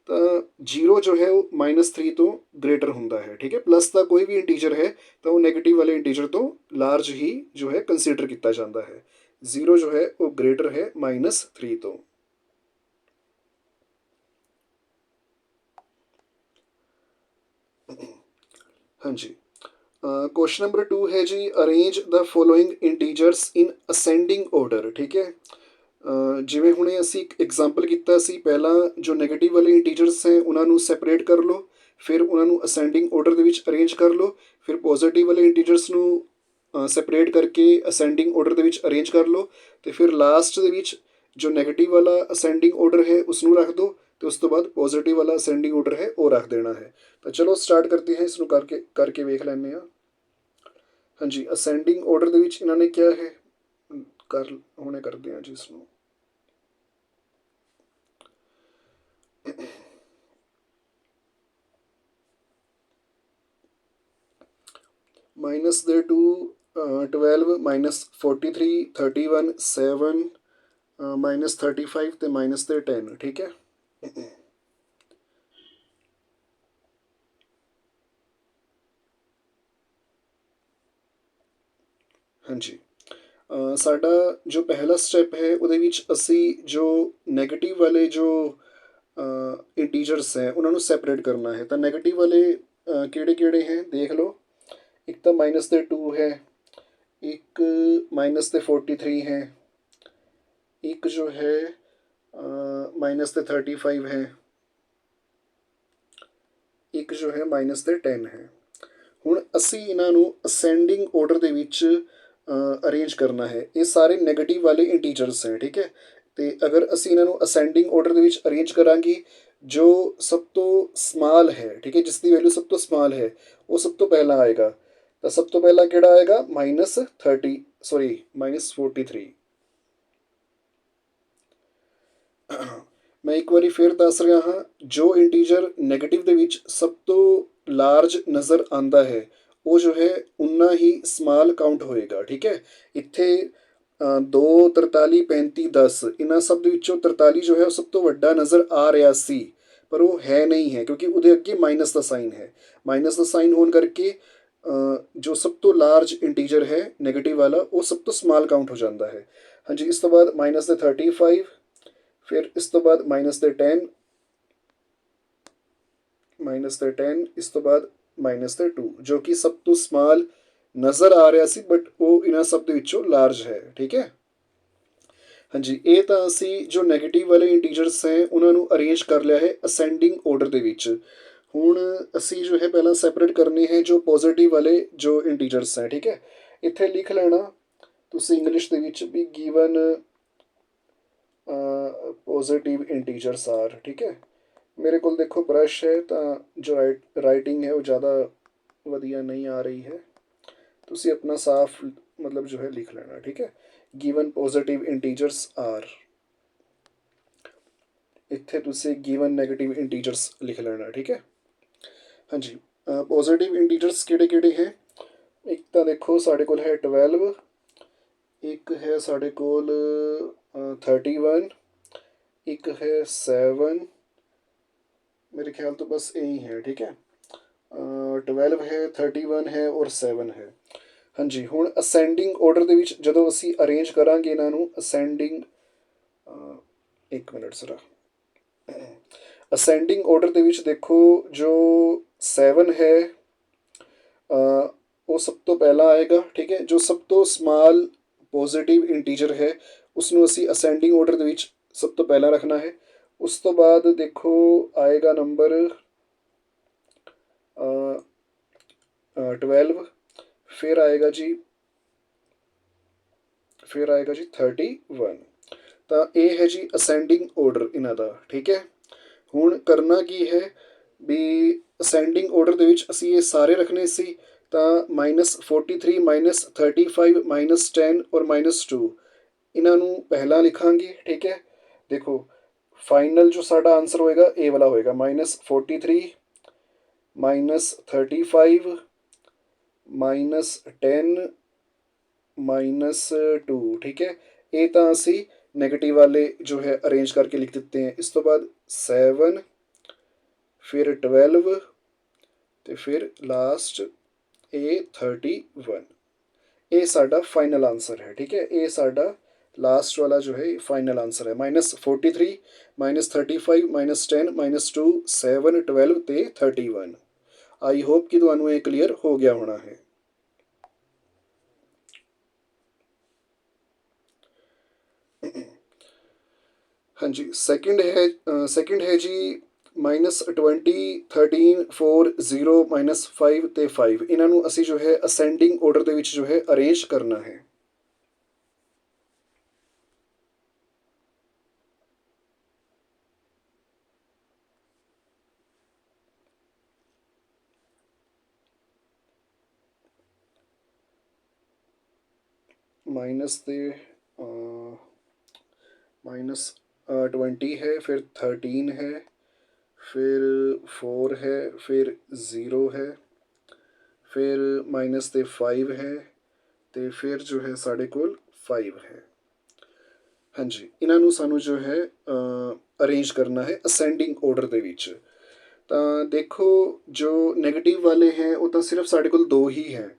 ਤਾਂ 0 ਜੋ ਹੈ ਉਹ -3 ਤੋਂ ਗ੍ਰੇਟਰ ਹੁੰਦਾ ਹੈ। ਠੀਕ ਹੈ, ਪਲੱਸ ਦਾ ਕੋਈ ਵੀ ਇੰਟੀਜਰ ਹੈ ਤਾਂ ਉਹ ਨੈਗੇਟਿਵ ਵਾਲੇ ਇੰਟੀਜਰ ਤੋਂ ਲਾਰਜ ਹੀ ਜੋ ਹੈ ਕੰਸੀਡਰ ਕੀਤਾ ਜਾਂਦਾ ਹੈ। 0 ਜੋ ਹੈ ਉਹ ਗ੍ਰੇਟਰ ਹੈ -3 ਤੋਂ। ਹਾਂਜੀ, ਕੁਐਸਚਨ ਨੰਬਰ 2 ਹੈ ਜੀ arrange the following integers in ascending order. ਠੀਕ ਹੈ, ਜਿਵੇਂ ਹੁਣੇ ਅਸੀਂ ਇੱਕ ਐਗਜ਼ਾਮਪਲ ਕੀਤਾ ਸੀ, ਪਹਿਲਾਂ ਜੋ ਨੈਗੇਟਿਵ ਵਾਲੇ ਇੰਟੀਜਰਸ ਹੈ ਉਹਨਾਂ ਨੂੰ ਸੈਪਰੇਟ ਕਰ ਲਓ, ਫਿਰ ਉਹਨਾਂ ਨੂੰ ਅਸੈਂਡਿੰਗ ਆਰਡਰ ਦੇ ਵਿੱਚ ਅਰੇਂਜ ਕਰ ਲਓ, ਫਿਰ ਪੋਜ਼ੀਟਿਵ ਵਾਲੇ ਇੰਟੀਜਰਸ ਨੂੰ ਸੈਪਰੇਟ ਕਰਕੇ ਅਸੈਂਡਿੰਗ ਆਰਡਰ ਦੇ ਵਿੱਚ ਅਰੇਂਜ ਕਰ ਲਓ, ਅਤੇ ਫਿਰ ਲਾਸਟ ਦੇ ਵਿੱਚ ਜੋ ਨੈਗੇਟਿਵ ਵਾਲਾ ਅਸੈਂਡਿੰਗ ਆਰਡਰ ਹੈ ਉਸਨੂੰ ਰੱਖ ਦਿਓ, ਅਤੇ ਉਸ ਤੋਂ ਬਾਅਦ ਪੋਜ਼ੀਟਿਵ ਵਾਲਾ ਅਸੈਂਡਿੰਗ ਆਰਡਰ ਹੈ ਉਹ ਰੱਖ ਦੇਣਾ ਹੈ। ਤਾਂ ਚਲੋ ਸਟਾਰਟ ਕਰਦੇ ਹਾਂ, ਇਸ ਨੂੰ ਕਰਕੇ ਵੇਖ ਲੈਂਦੇ ਹਾਂ। ਹਾਂਜੀ, ਅਸੈਂਡਿੰਗ ਆਰਡਰ ਦੇ ਵਿੱਚ ਇਹਨਾਂ ਨੇ ਕਿਹਾ ਹੈ, ਹੁਣੇ ਕਰਦੇ ਹਾਂ ਜੀ ਇਸ ਨੂੰ। ਮਾਈਨਸ ਦੇ 2 12 -43 31 7 -35 ਅਤੇ ਮਾਈਨਸ ਦੇ 10। ਠੀਕ ਹੈ, ਹਾਂਜੀ। ਸਾਡਾ ਜੋ ਪਹਿਲਾ ਸਟੈਪ ਹੈ ਉਹਦੇ ਵਿੱਚ ਅਸੀਂ ਜੋ ਨੈਗੇਟਿਵ ਵਾਲੇ ਜੋ ਇੰਟੀਜਰਸ ਹੈ ਉਹਨਾਂ ਨੂੰ ਸੈਪਰੇਟ ਕਰਨਾ ਹੈ। ਤਾਂ ਨੈਗੇਟਿਵ ਵਾਲੇ ਕਿਹੜੇ ਕਿਹੜੇ ਹੈ ਦੇਖ ਲਓ। ਇੱਕ ਤਾਂ ਮਾਈਨਸ ਦੇ 2 ਹੈ, ਇੱਕ ਮਾਈਨਸ ਦੇ 43 ਹੈ, ਇੱਕ ਜੋ ਹੈ ਮਾਈਨਸ ਦੇ 35 ਹੈ, ਇੱਕ ਜੋ ਹੈ ਮਾਈਨਸ ਦੇ 10 ਹੈ। ਹੁਣ ਅਸੀਂ ਇਹਨਾਂ ਨੂੰ ਅਸੈਂਡਿੰਗ ਆਰਡਰ ਦੇ ਵਿੱਚ ਅਰੇਂਜ ਕਰਨਾ ਹੈ। ਇਹ ਸਾਰੇ ਨੈਗੇਟਿਵ ਵਾਲੇ ਇੰਟੀਜਰਸ ਹੈ। ਠੀਕ ਹੈ, ਅਤੇ ਅਗਰ ਅਸੀਂ ਇਹਨਾਂ ਨੂੰ ਅਸੈਂਡਿੰਗ ਆਰਡਰ ਦੇ ਵਿੱਚ ਅਰੇਂਜ ਕਰਾਂਗੇ, ਜੋ ਸਭ ਤੋਂ ਸਮਾਲ ਹੈ, ਠੀਕ ਹੈ, ਜਿਸ ਦੀ ਵੈਲਿਊ ਸਭ ਤੋਂ ਸਮਾਲ ਹੈ ਉਹ ਸਭ ਤੋਂ ਪਹਿਲਾਂ ਆਏਗਾ। ਤਾਂ ਸਭ ਤੋਂ ਪਹਿਲਾਂ ਕਿਹੜਾ ਆਏਗਾ? -43। ਮੈਂ ਇੱਕ ਵਾਰੀ ਫਿਰ ਦੱਸ ਰਿਹਾ ਹਾਂ, ਜੋ ਇੰਟੀਜਰ ਨੈਗੇਟਿਵ ਦੇ ਵਿੱਚ ਸਭ ਤੋਂ ਲਾਰਜ ਨਜ਼ਰ ਆਉਂਦਾ ਹੈ ਉਹ ਜੋ ਹੈ ਉਨਾ ਹੀ ਸਮਾਲ ਕਾਊਂਟ ਹੋਏਗਾ। ਠੀਕ ਹੈ, ਇੱਥੇ 2 43 35 10 ਇਹਨਾਂ ਸਭ ਦੇ ਵਿੱਚੋਂ 43 ਜੋ ਹੈ ਉਹ ਸਭ ਤੋਂ ਵੱਡਾ ਨਜ਼ਰ ਆ ਰਿਹਾ ਸੀ, ਪਰ ਉਹ ਹੈ ਨਹੀਂ ਹੈ ਕਿਉਂਕਿ ਉਹਦੇ ਅੱਗੇ ਮਾਈਨਸ ਦਾ ਸਾਈਨ ਹੈ। ਮਾਈਨਸ ਦਾ ਸਾਈਨ ਹੋਣ ਕਰਕੇ ਜੋ ਸਭ ਤੋਂ ਲਾਰਜ ਇੰਟੀਜਰ ਹੈ ਨੈਗੇਟਿਵ ਵਾਲਾ ਉਹ ਸਭ ਤੋਂ ਸਮਾਲ ਕਾਊਂਟ ਹੋ ਜਾਂਦਾ ਹੈ। ਹਾਂਜੀ, ਇਸ ਤੋਂ ਬਾਅਦ ਮਾਈਨਸ ਦੇ 35, ਫਿਰ ਇਸ ਤੋਂ ਬਾਅਦ ਮਾਈਨਸ ਦੇ 10, ਇਸ ਤੋਂ ਬਾਅਦ ਮਾਈਨਸ ਦੇ 2, ਜੋ ਕਿ ਸਭ ਤੋਂ ਸਮਾਲ ਨਜ਼ਰ ਆ ਰਿਹਾ ਸੀ ਬਟ ਉਹ ਇਹਨਾਂ ਸਭ ਦੇ ਵਿੱਚੋਂ ਲਾਰਜ ਹੈ। ਠੀਕ ਹੈ, ਹਾਂਜੀ, ਇਹ ਤਾਂ ਅਸੀਂ ਜੋ ਨੈਗੇਟਿਵ ਵਾਲੇ ਇੰਟੀਜਰਸ ਹੈ ਉਹਨਾਂ ਨੂੰ ਅਰੇਂਜ ਕਰ ਲਿਆ ਹੈ ਅਸੈਂਡਿੰਗ ਆਰਡਰ ਦੇ ਵਿੱਚ। ਹੁਣ ਅਸੀਂ ਜੋ ਹੈ ਪਹਿਲਾਂ ਸੈਪਰੇਟ ਕਰਨੇ ਹੈ ਜੋ ਪੋਜ਼ੀਟਿਵ ਵਾਲੇ ਜੋ ਇੰਟੀਜਰਸ ਹੈ, ਠੀਕ ਹੈ। ਇੱਥੇ ਲਿਖ ਲੈਣਾ ਤੁਸੀਂ ਇੰਗਲਿਸ਼ ਦੇ ਵਿੱਚ ਵੀ ਗਿਵਨ ਪੋਜ਼ੀਟਿਵ ਇੰਟੀਜਰਸ ਆਰ, ਠੀਕ ਹੈ। ਮੇਰੇ ਕੋਲ ਦੇਖੋ ਬਰਸ਼ ਹੈ ਤਾਂ ਜੋ ਰਾਈਟਿੰਗ ਹੈ ਉਹ ਜ਼ਿਆਦਾ ਵਧੀਆ ਨਹੀਂ ਆ ਰਹੀ ਹੈ, ਤੁਸੀਂ ਆਪਣਾ ਸਾਫ਼ ਮਤਲਬ ਜੋ ਹੈ ਲਿਖ ਲੈਣਾ, ਠੀਕ ਹੈ। ਗਿਵਨ ਪੋਜ਼ੀਟਿਵ ਇੰਟੀਜਰਸ ਆਰ, ਇੱਥੇ ਤੁਸੀਂ ਗਿਵਨ ਨੈਗੇਟਿਵ ਇੰਟੀਜਰਸ ਲਿਖ ਲੈਣਾ, ਠੀਕ ਹੈ। ਹਾਂਜੀ, ਪੋਜ਼ੀਟਿਵ ਇੰਟੀਜਰਸ ਕਿਹੜੇ ਕਿਹੜੇ ਹੈ? ਇੱਕ ਤਾਂ ਦੇਖੋ ਸਾਡੇ ਕੋਲ ਹੈ 12, ਇੱਕ ਹੈ ਸਾਡੇ ਕੋਲ 31, ਇੱਕ ਹੈ 7, मेरे ख्याल तो बस यही है, ठीक है। 12 है, 31 है ਔਰ 7 ਹੈ। ਹਾਂਜੀ, ਹੁਣ ਅਸੈਂਡਿੰਗ ਆਰਡਰ ਦੇ ਵਿੱਚ ਜਦੋਂ ਅਸੀਂ ਅਰੇਂਜ ਕਰਾਂਗੇ ਇਹਨਾਂ ਨੂੰ ਅਸੈਂਡਿੰਗ, ਇੱਕ ਮਿੰਟ ਜ਼ਰਾ, ਅਸੈਂਡਿੰਗ ਆਰਡਰ ਦੇ ਵਿੱਚ ਦੇਖੋ ਜੋ 7 ਹੈ ਉਹ ਸਭ ਤੋਂ ਪਹਿਲਾਂ ਆਏਗਾ, ਠੀਕ ਹੈ। ਜੋ ਸਭ ਤੋਂ ਸਮਾਲ ਪੋਜ਼ੀਟਿਵ ਇੰਟੀਜਰ ਹੈ ਉਸਨੂੰ ਅਸੀਂ ਅਸੈਂਡਿੰਗ ਆਰਡਰ ਦੇ ਵਿੱਚ ਸਭ ਤੋਂ ਪਹਿਲਾਂ ਰੱਖਣਾ ਹੈ। ਉਸ ਤੋਂ ਬਾਅਦ ਦੇਖੋ ਆਏਗਾ ਨੰਬਰ 12, ਫਿਰ ਆਏਗਾ ਜੀ 31। ਤਾਂ ਇਹ ਹੈ ਜੀ ਅਸੈਂਡਿੰਗ ਆਰਡਰ ਇਹਨਾਂ ਦਾ, ਠੀਕ ਹੈ। ਹੁਣ ਕਰਨਾ ਕੀ ਹੈ ਵੀ ਅਸੈਂਡਿੰਗ ਆਰਡਰ ਦੇ ਵਿੱਚ ਅਸੀਂ ਇਹ ਸਾਰੇ ਰੱਖਣੇ ਸੀ, ਤਾਂ -43 -35 -10 ਔਰ -2 ਇਹਨਾਂ ਨੂੰ ਪਹਿਲਾਂ ਲਿਖਾਂਗੇ, ਠੀਕ ਹੈ। ਦੇਖੋ ਫਾਈਨਲ ਜੋ ਸਾਡਾ ਆਂਸਰ ਹੋਏਗਾ ਇਹ ਵਾਲਾ ਹੋਏਗਾ -43 -35 -10 -2, ठीक है। ਇਹ ਤਾਂ ਅਸੀਂ ਨੈਗੇਟਿਵ ਵਾਲੇ ਜੋ ਹੈ ਅਰੇਂਜ ਕਰਕੇ ਲਿਖ ਦਿੱਤੇ ਹੈ। ਇਸ ਤੋਂ ਬਾਅਦ 7, ਫਿਰ 12 ਅਤੇ ਫਿਰ ਲਾਸਟ ਇਹ 31। ਇਹ ਸਾਡਾ ਫਾਈਨਲ ਆਂਸਰ ਹੈ, ਠੀਕ ਹੈ। ਇਹ ਸਾਡਾ ਲਾਸਟ ਵਾਲਾ ਜੋ ਹੈ ਫਾਈਨਲ ਆਂਸਰ ਹੈ -43 -35 -10 -2 7 12 ਅਤੇ 31। ਆਈ ਹੋਪ ਕਿ ਤੁਹਾਨੂੰ ਇਹ ਕਲੀਅਰ ਹੋ ਗਿਆ ਹੋਣਾ ਹੈ। ਹਾਂਜੀ, ਸੈਕਿੰਡ ਹੈ ਜੀ -20 13 4 0 -5 ਅਤੇ 5। ਇਹਨਾਂ ਨੂੰ ਅਸੀਂ ਜੋ ਹੈ ਅਸੈਂਡਿੰਗ ਆਰਡਰ ਦੇ ਵਿੱਚ ਜੋ ਹੈ ਅਰੇਂਜ ਕਰਨਾ ਹੈ। -20 है, फिर 13 है, फिर 4 है, फिर 0 है, ਫਿਰ ਮਾਈਨਸ 'ਤੇ 5 ਹੈ ਅਤੇ ਫਿਰ ਜੋ ਹੈ ਸਾਡੇ ਕੋਲ 5 ਹੈ। ਹਾਂਜੀ, ਇਹਨਾਂ ਨੂੰ ਸਾਨੂੰ ਜੋ ਹੈ ਅਰੇਂਜ ਕਰਨਾ ਹੈ ਅਸੈਂਡਿੰਗ ਆਰਡਰ ਦੇ ਵਿੱਚ। ਤਾਂ ਦੇਖੋ ਜੋ ਨੈਗੇਟਿਵ ਵਾਲੇ ਹੈ ਉਹ ਤਾਂ ਸਿਰਫ ਸਾਡੇ ਕੋਲ ਦੋ ਹੀ ਹੈ,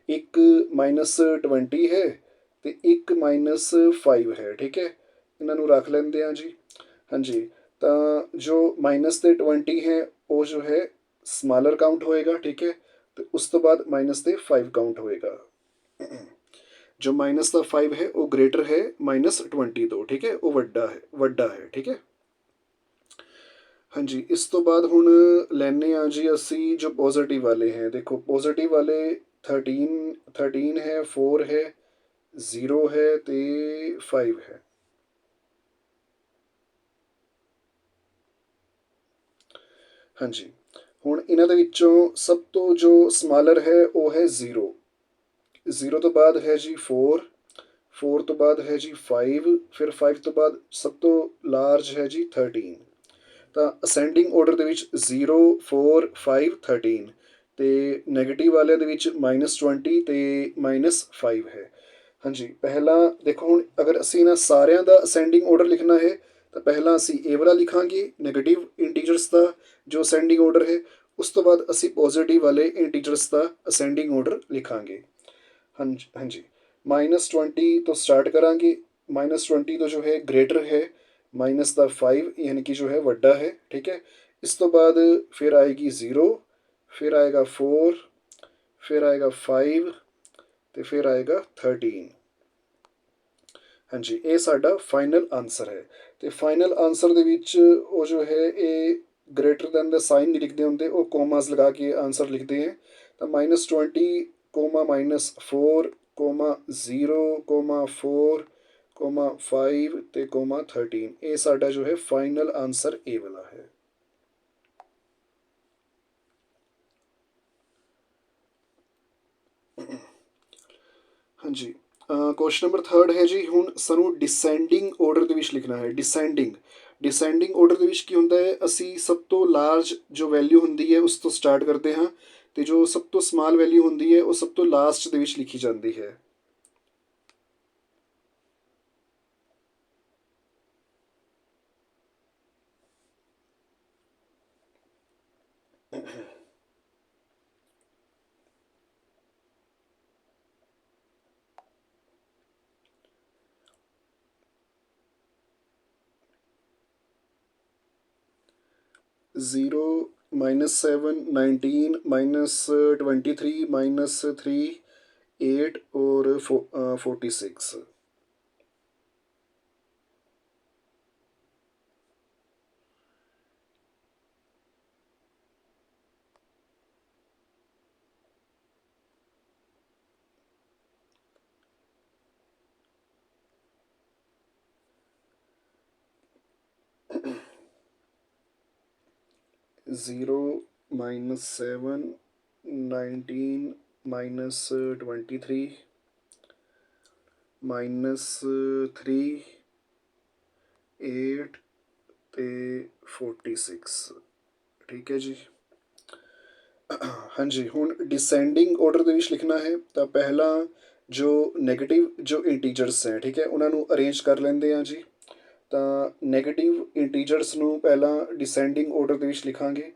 ਇੱਕ -20 ਹੈ ਅਤੇ ਇੱਕ -5 ਹੈ, ਠੀਕ ਹੈ। ਇਹਨਾਂ ਨੂੰ ਰੱਖ ਲੈਂਦੇ ਹਾਂ ਜੀ। ਹਾਂਜੀ, ਤਾਂ ਜੋ -20 ਹੈ ਉਹ ਜੋ ਹੈ ਸਮਾਲਰ ਕਾਊਂਟ ਹੋਏਗਾ, ਠੀਕ ਹੈ। ਅਤੇ ਉਸ ਤੋਂ ਬਾਅਦ -5 ਕਾਊਂਟ ਹੋਏਗਾ। ਜੋ -5 ਹੈ ਉਹ ਗ੍ਰੇਟਰ ਹੈ -20 ਤੋਂ, ਠੀਕ ਹੈ। ਉਹ ਵੱਡਾ ਹੈ, ਠੀਕ ਹੈ। ਹਾਂਜੀ, ਇਸ ਤੋਂ ਬਾਅਦ ਹੁਣ ਲੈਂਦੇ ਹਾਂ ਜੀ ਅਸੀਂ ਜੋ ਪੋਜ਼ੀਟਿਵ ਵਾਲੇ ਹੈ। ਦੇਖੋ ਪੋਜ਼ੀਟਿਵ ਵਾਲੇ 13 ਹੈ, 4 ਹੈ, 0 ਹੈ ਅਤੇ 5 ਹੈ। ਹਾਂਜੀ, ਹੁਣ ਇਹਨਾਂ ਦੇ ਵਿੱਚੋਂ ਸਭ ਤੋਂ ਜੋ ਸਮਾਲਰ ਹੈ ਉਹ ਹੈ 0 ਤੋਂ ਬਾਅਦ ਹੈ ਜੀ 4 ਤੋਂ ਬਾਅਦ ਹੈ ਜੀ 5, ਫਿਰ 5 ਤੋਂ ਬਾਅਦ ਸਭ ਤੋਂ ਲਾਰਜ ਹੈ ਜੀ 13। ਤਾਂ ਅਸੈਂਡਿੰਗ ਆਰਡਰ ਦੇ ਵਿੱਚ 0 4 5 13 ਅਤੇ ਨੈਗੇਟਿਵ ਵਾਲਿਆਂ ਦੇ ਵਿੱਚ -20 ਅਤੇ -5 ਹੈ। ਹਾਂਜੀ, ਪਹਿਲਾਂ ਦੇਖੋ ਹੁਣ ਅਗਰ ਅਸੀਂ ਇਹਨਾਂ ਸਾਰਿਆਂ ਦਾ ਅਸੈਂਡਿੰਗ ਆਰਡਰ ਲਿਖਣਾ ਹੈ ਤਾਂ ਪਹਿਲਾਂ ਅਸੀਂ ਇਹ ਵਾਲਾ ਲਿਖਾਂਗੇ ਨੈਗੇਟਿਵ ਇੰਟੀਜਰਸ ਦਾ ਜੋ ਅਸੈਂਡਿੰਗ ਆਰਡਰ ਹੈ। ਉਸ ਤੋਂ ਬਾਅਦ ਅਸੀਂ ਪੋਜ਼ੀਟਿਵ ਵਾਲੇ ਇੰਟੀਜਰਸ ਦਾ ਅਸੈਂਡਿੰਗ ਆਰਡਰ ਲਿਖਾਂਗੇ। ਹਾਂਜੀ, -20 ਤੋਂ ਸਟਾਰਟ ਕਰਾਂਗੇ। -20 ਤੋਂ ਜੋ ਹੈ ਗ੍ਰੇਟਰ ਹੈ -5 ਯਾਨੀ ਕਿ ਜੋ ਹੈ ਵੱਡਾ ਹੈ, ਠੀਕ ਹੈ। ਇਸ ਤੋਂ ਬਾਅਦ ਫਿਰ ਆਏਗੀ 0, ਫਿਰ ਆਏਗਾ 4, ਫਿਰ ਆਏਗਾ 5 ਅਤੇ ਫਿਰ ਆਏਗਾ 13। ਹਾਂਜੀ, ਇਹ ਸਾਡਾ ਫਾਈਨਲ ਆਨਸਰ ਹੈ। ਅਤੇ ਫਾਈਨਲ ਆਨਸਰ ਦੇ ਵਿੱਚ ਉਹ ਜੋ ਹੈ ਇਹ ਗ੍ਰੇਟਰ ਦੈਨ ਦਾ ਸਾਈਨ ਨਹੀਂ ਲਿਖਦੇ ਹੁੰਦੇ, ਉਹ ਕੋਮਾਸ ਲਗਾ ਕੇ ਆਨਸਰ ਲਿਖਦੇ ਹੈ। ਤਾਂ -20 ਕੋਮਾ -4 ਕੋਮਾ 0 ਕੋਮਾ 4 ਕੋਮਾ 5 ਅਤੇ ਕੋਮਾ 13, ਇਹ ਸਾਡਾ ਜੋ ਹੈ ਫਾਈਨਲ ਆਨਸਰ ਇਹ ਵਾਲਾ ਹੈ। ਹਾਂਜੀ, ਕੁਐਸਚਨ ਨੰਬਰ 3 ਹੈ ਜੀ। ਹੁਣ ਸਾਨੂੰ ਡਿਸੈਂਡਿੰਗ ਆਰਡਰ ਦੇ ਵਿੱਚ ਲਿਖਣਾ ਹੈ। ਡਿਸੈਂਡਿੰਗ ਆਰਡਰ ਦੇ ਵਿੱਚ ਕੀ ਹੁੰਦਾ ਹੈ, ਅਸੀਂ ਸਭ ਤੋਂ ਲਾਰਜ ਜੋ ਵੈਲਿਊ ਹੁੰਦੀ ਹੈ ਉਸ ਤੋਂ ਸਟਾਰਟ ਕਰਦੇ ਹਾਂ, ਅਤੇ ਜੋ ਸਭ ਤੋਂ ਸਮਾਲ ਵੈਲਿਊ ਹੁੰਦੀ ਹੈ ਉਹ ਸਭ ਤੋਂ ਲਾਸਟ ਦੇ ਵਿੱਚ ਲਿਖੀ ਜਾਂਦੀ ਹੈ। ज़ीरो -7 19 -23 -3 8 और 46। ज़ीरो -7 19 -23 -3 8 ਅਤੇ 46। ਠੀਕ ਹੈ ਜੀ। ਹਾਂਜੀ, ਹੁਣ ਡਿਸੈਂਡਿੰਗ ਆਰਡਰ ਦੇ ਵਿੱਚ ਲਿਖਣਾ ਹੈ। ਤਾਂ ਪਹਿਲਾਂ ਜੋ ਨੈਗੇਟਿਵ ਜੋ ਇੰਟੀਜਰਸ ਹੈ, ਠੀਕ ਹੈ, ਉਹਨਾਂ ਨੂੰ ਅਰੇਂਜ ਕਰ ਲੈਂਦੇ ਹਾਂ ਜੀ। ਤਾਂ ਨੈਗੇਟਿਵ ਇੰਟੀਜਰਸ ਨੂੰ ਪਹਿਲਾਂ ਡਿਸੈਂਡਿੰਗ ਆਰਡਰ ਦੇ ਵਿੱਚ ਲਿਖਾਂਗੇ।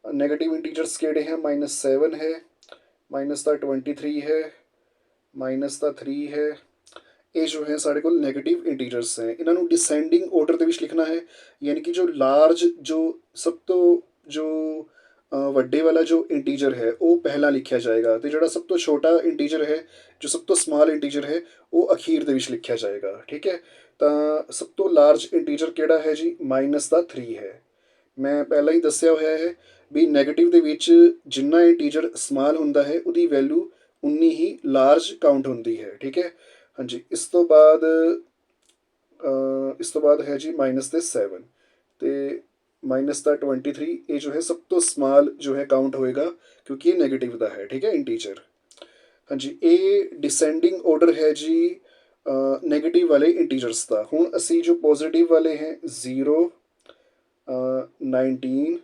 ਨੈਗੇਟਿਵ ਇੰਟੀਜਰਸ ਕਿਹੜੇ ਹੈ? -7 ਹੈ, -23 ਹੈ, -3 ਹੈ। ਇਹ ਜੋ ਹੈ ਸਾਡੇ ਕੋਲ ਨੈਗੇਟਿਵ ਇੰਟੀਜਰਸ ਹੈ। ਇਹਨਾਂ ਨੂੰ ਡਿਸੈਂਡਿੰਗ ਆਰਡਰ ਦੇ ਵਿੱਚ ਲਿਖਣਾ ਹੈ, ਯਾਨੀ ਕਿ ਜੋ ਲਾਰਜ ਜੋ ਸਭ ਤੋਂ ਜੋ ਵੱਡੇ ਵਾਲਾ ਜੋ ਇੰਟੀਜਰ ਹੈ ਉਹ ਪਹਿਲਾਂ ਲਿਖਿਆ ਜਾਏਗਾ, ਅਤੇ ਜਿਹੜਾ ਸਭ ਤੋਂ ਛੋਟਾ ਇੰਟੀਜਰ ਹੈ, ਜੋ ਸਭ ਤੋਂ ਸਮਾਲ ਇੰਟੀਜਰ ਹੈ, ਉਹ ਅਖੀਰ ਦੇ ਵਿੱਚ ਲਿਖਿਆ ਜਾਏਗਾ। ਠੀਕ ਹੈ, ਤਾਂ ਸਭ ਤੋਂ ਲਾਰਜ ਇੰਟੀਜਰ ਕਿਹੜਾ ਹੈ ਜੀ? -3 ਹੈ। ਮੈਂ ਪਹਿਲਾਂ ਹੀ ਦੱਸਿਆ ਹੋਇਆ ਹੈ ਵੀ ਨੈਗੇਟਿਵ ਦੇ ਵਿੱਚ ਜਿੰਨਾ ਇੰਟੀਜਰ ਸਮਾਲ ਹੁੰਦਾ ਹੈ ਉਹਦੀ ਵੈਲਿਊ ਉਨੀ ਹੀ ਲਾਰਜ ਕਾਊਂਟ ਹੁੰਦੀ ਹੈ। ਠੀਕ ਹੈ, ਹਾਂਜੀ। ਇਸ ਤੋਂ ਬਾਅਦ ਹੈ ਜੀ -7 ਅਤੇ -23। ਇਹ ਜੋ ਹੈ ਸਭ ਤੋਂ ਸਮਾਲ ਜੋ ਹੈ ਕਾਊਂਟ ਹੋਏਗਾ, ਕਿਉਂਕਿ ਇਹ ਨੈਗੇਟਿਵ ਦਾ ਹੈ। ਠੀਕ ਹੈ, ਇੰਟੀਜਰ। ਹਾਂਜੀ, ਇਹ ਡਿਸੈਂਡਿੰਗ ਆਰਡਰ ਹੈ ਜੀ ਨੈਗੇਟਿਵ ਵਾਲੇ ਇੰਟੀਜਰਸ ਦਾ। ਹੁਣ ਅਸੀਂ ਜੋ ਪੋਜ਼ੀਟਿਵ ਵਾਲੇ ਹੈ 0 19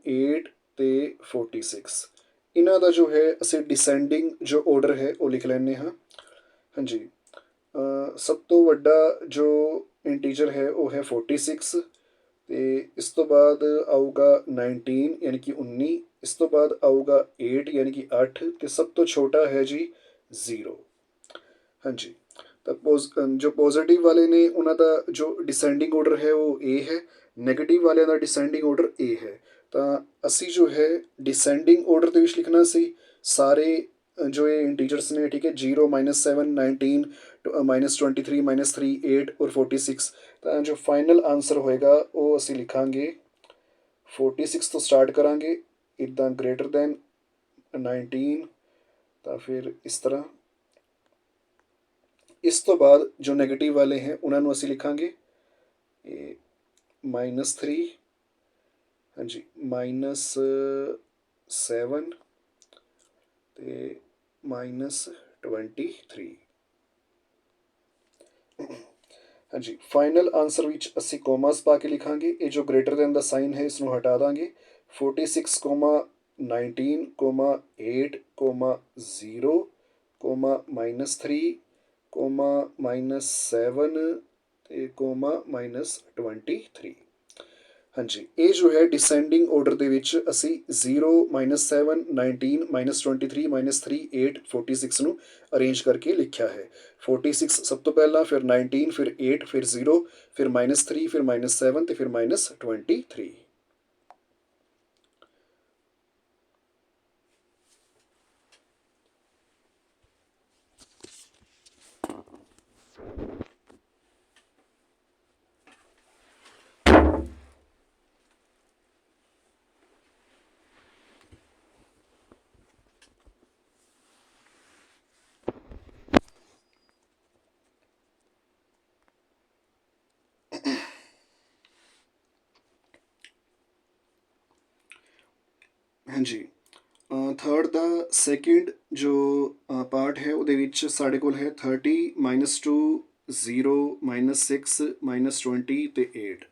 8 ਅਤੇ 46, ਇਹਨਾਂ ਦਾ ਜੋ ਹੈ ਅਸੀਂ ਡਿਸੈਂਡਿੰਗ ਜੋ ਆਰਡਰ ਹੈ ਉਹ ਲਿਖ ਲੈਂਦੇ ਹਾਂ। ਹਾਂਜੀ, ਸਭ ਤੋਂ ਵੱਡਾ ਜੋ ਇੰਟੀਜਰ ਹੈ ਉਹ ਹੈ 46, ਅਤੇ ਇਸ ਤੋਂ ਬਾਅਦ ਆਊਗਾ 19 ਯਾਨੀ ਕਿ 19, ਇਸ ਤੋਂ ਬਾਅਦ ਆਊਗਾ 8 ਯਾਨੀ ਕਿ 8, ਅਤੇ ਸਭ ਤੋਂ ਛੋਟਾ ਹੈ ਜੀ 0। ਹਾਂਜੀ, ਤਾਂ ਜੋ ਪੋਜ਼ੀਟਿਵ ਵਾਲੇ ਨੇ ਉਹਨਾਂ ਦਾ ਜੋ ਡਿਸੈਂਡਿੰਗ ਆਰਡਰ ਹੈ ਉਹ ਇਹ ਹੈ, ਨੈਗੇਟਿਵ ਵਾਲਿਆਂ ਦਾ ਡਿਸੈਂਡਿੰਗ ਆਰਡਰ ਇਹ ਹੈ। ਤਾਂ ਅਸੀਂ ਜੋ ਹੈ ਡਿਸੈਂਡਿੰਗ ਆਰਡਰ ਦੇ ਵਿੱਚ ਲਿਖਣਾ ਸੀ ਸਾਰੇ ਜੋ ਇਹ ਇੰਟੀਜਰਸ ਨੇ। ਠੀਕ ਹੈ, 0 -7 19 -23 -3 8 ਔਰ 46। ਤਾਂ ਜੋ ਫਾਈਨਲ ਆਨਸਰ ਹੋਏਗਾ ਉਹ ਅਸੀਂ ਲਿਖਾਂਗੇ 46 ਤੋਂ ਸਟਾਰਟ ਕਰਾਂਗੇ, ਇੱਦਾਂ ਗ੍ਰੇਟਰ ਦੈਨ 19, ਤਾਂ ਫਿਰ ਇਸ ਤਰ੍ਹਾਂ। ਇਸ ਤੋਂ ਬਾਅਦ ਜੋ ਨੈਗੇਟਿਵ ਵਾਲੇ ਹੈ ਉਹਨਾਂ ਨੂੰ ਅਸੀਂ ਲਿਖਾਂਗੇ ਇਹ -3, ਹਾਂਜੀ, -7 ਅਤੇ -23। ਹਾਂਜੀ, ਫਾਈਨਲ ਆਨਸਰ ਵਿੱਚ ਅਸੀਂ ਕੋਮਾਸ ਪਾ ਕੇ ਲਿਖਾਂਗੇ। ਇਹ ਜੋ ਗ੍ਰੇਟਰ ਦੈਨ ਦਾ ਸਾਈਨ ਹੈ ਇਸ ਨੂੰ ਹਟਾ ਦਾਂਗੇ। 46, 19, 8, 0, -3, -7 ਅਤੇ -23। ਹਾਂਜੀ, ਇਹ ਜੋ ਹੈ ਡਿਸੈਂਡਿੰਗ ਆਰਡਰ ਦੇ ਵਿੱਚ ਅਸੀਂ 0 -7 19 -23 -3 8 46 ਨੂੰ ਅਰੇਂਜ ਕਰਕੇ ਲਿਖਿਆ ਹੈ। 46 ਸਭ ਤੋਂ ਪਹਿਲਾਂ, ਫਿਰ 19, ਫਿਰ 8, ਫਿਰ 0, ਫਿਰ -3, ਫਿਰ -7 ਅਤੇ ਫਿਰ -23। ਹਾਂਜੀ। ਥਰਡ ਦਾ ਸੈਕਿੰਡ ਜੋ ਪਾਰਟ ਹੈ ਉਹਦੇ ਵਿੱਚ ਸਾਡੇ ਕੋਲ ਹੈ 30 -2 0 -6 -20 ਤੇ 8।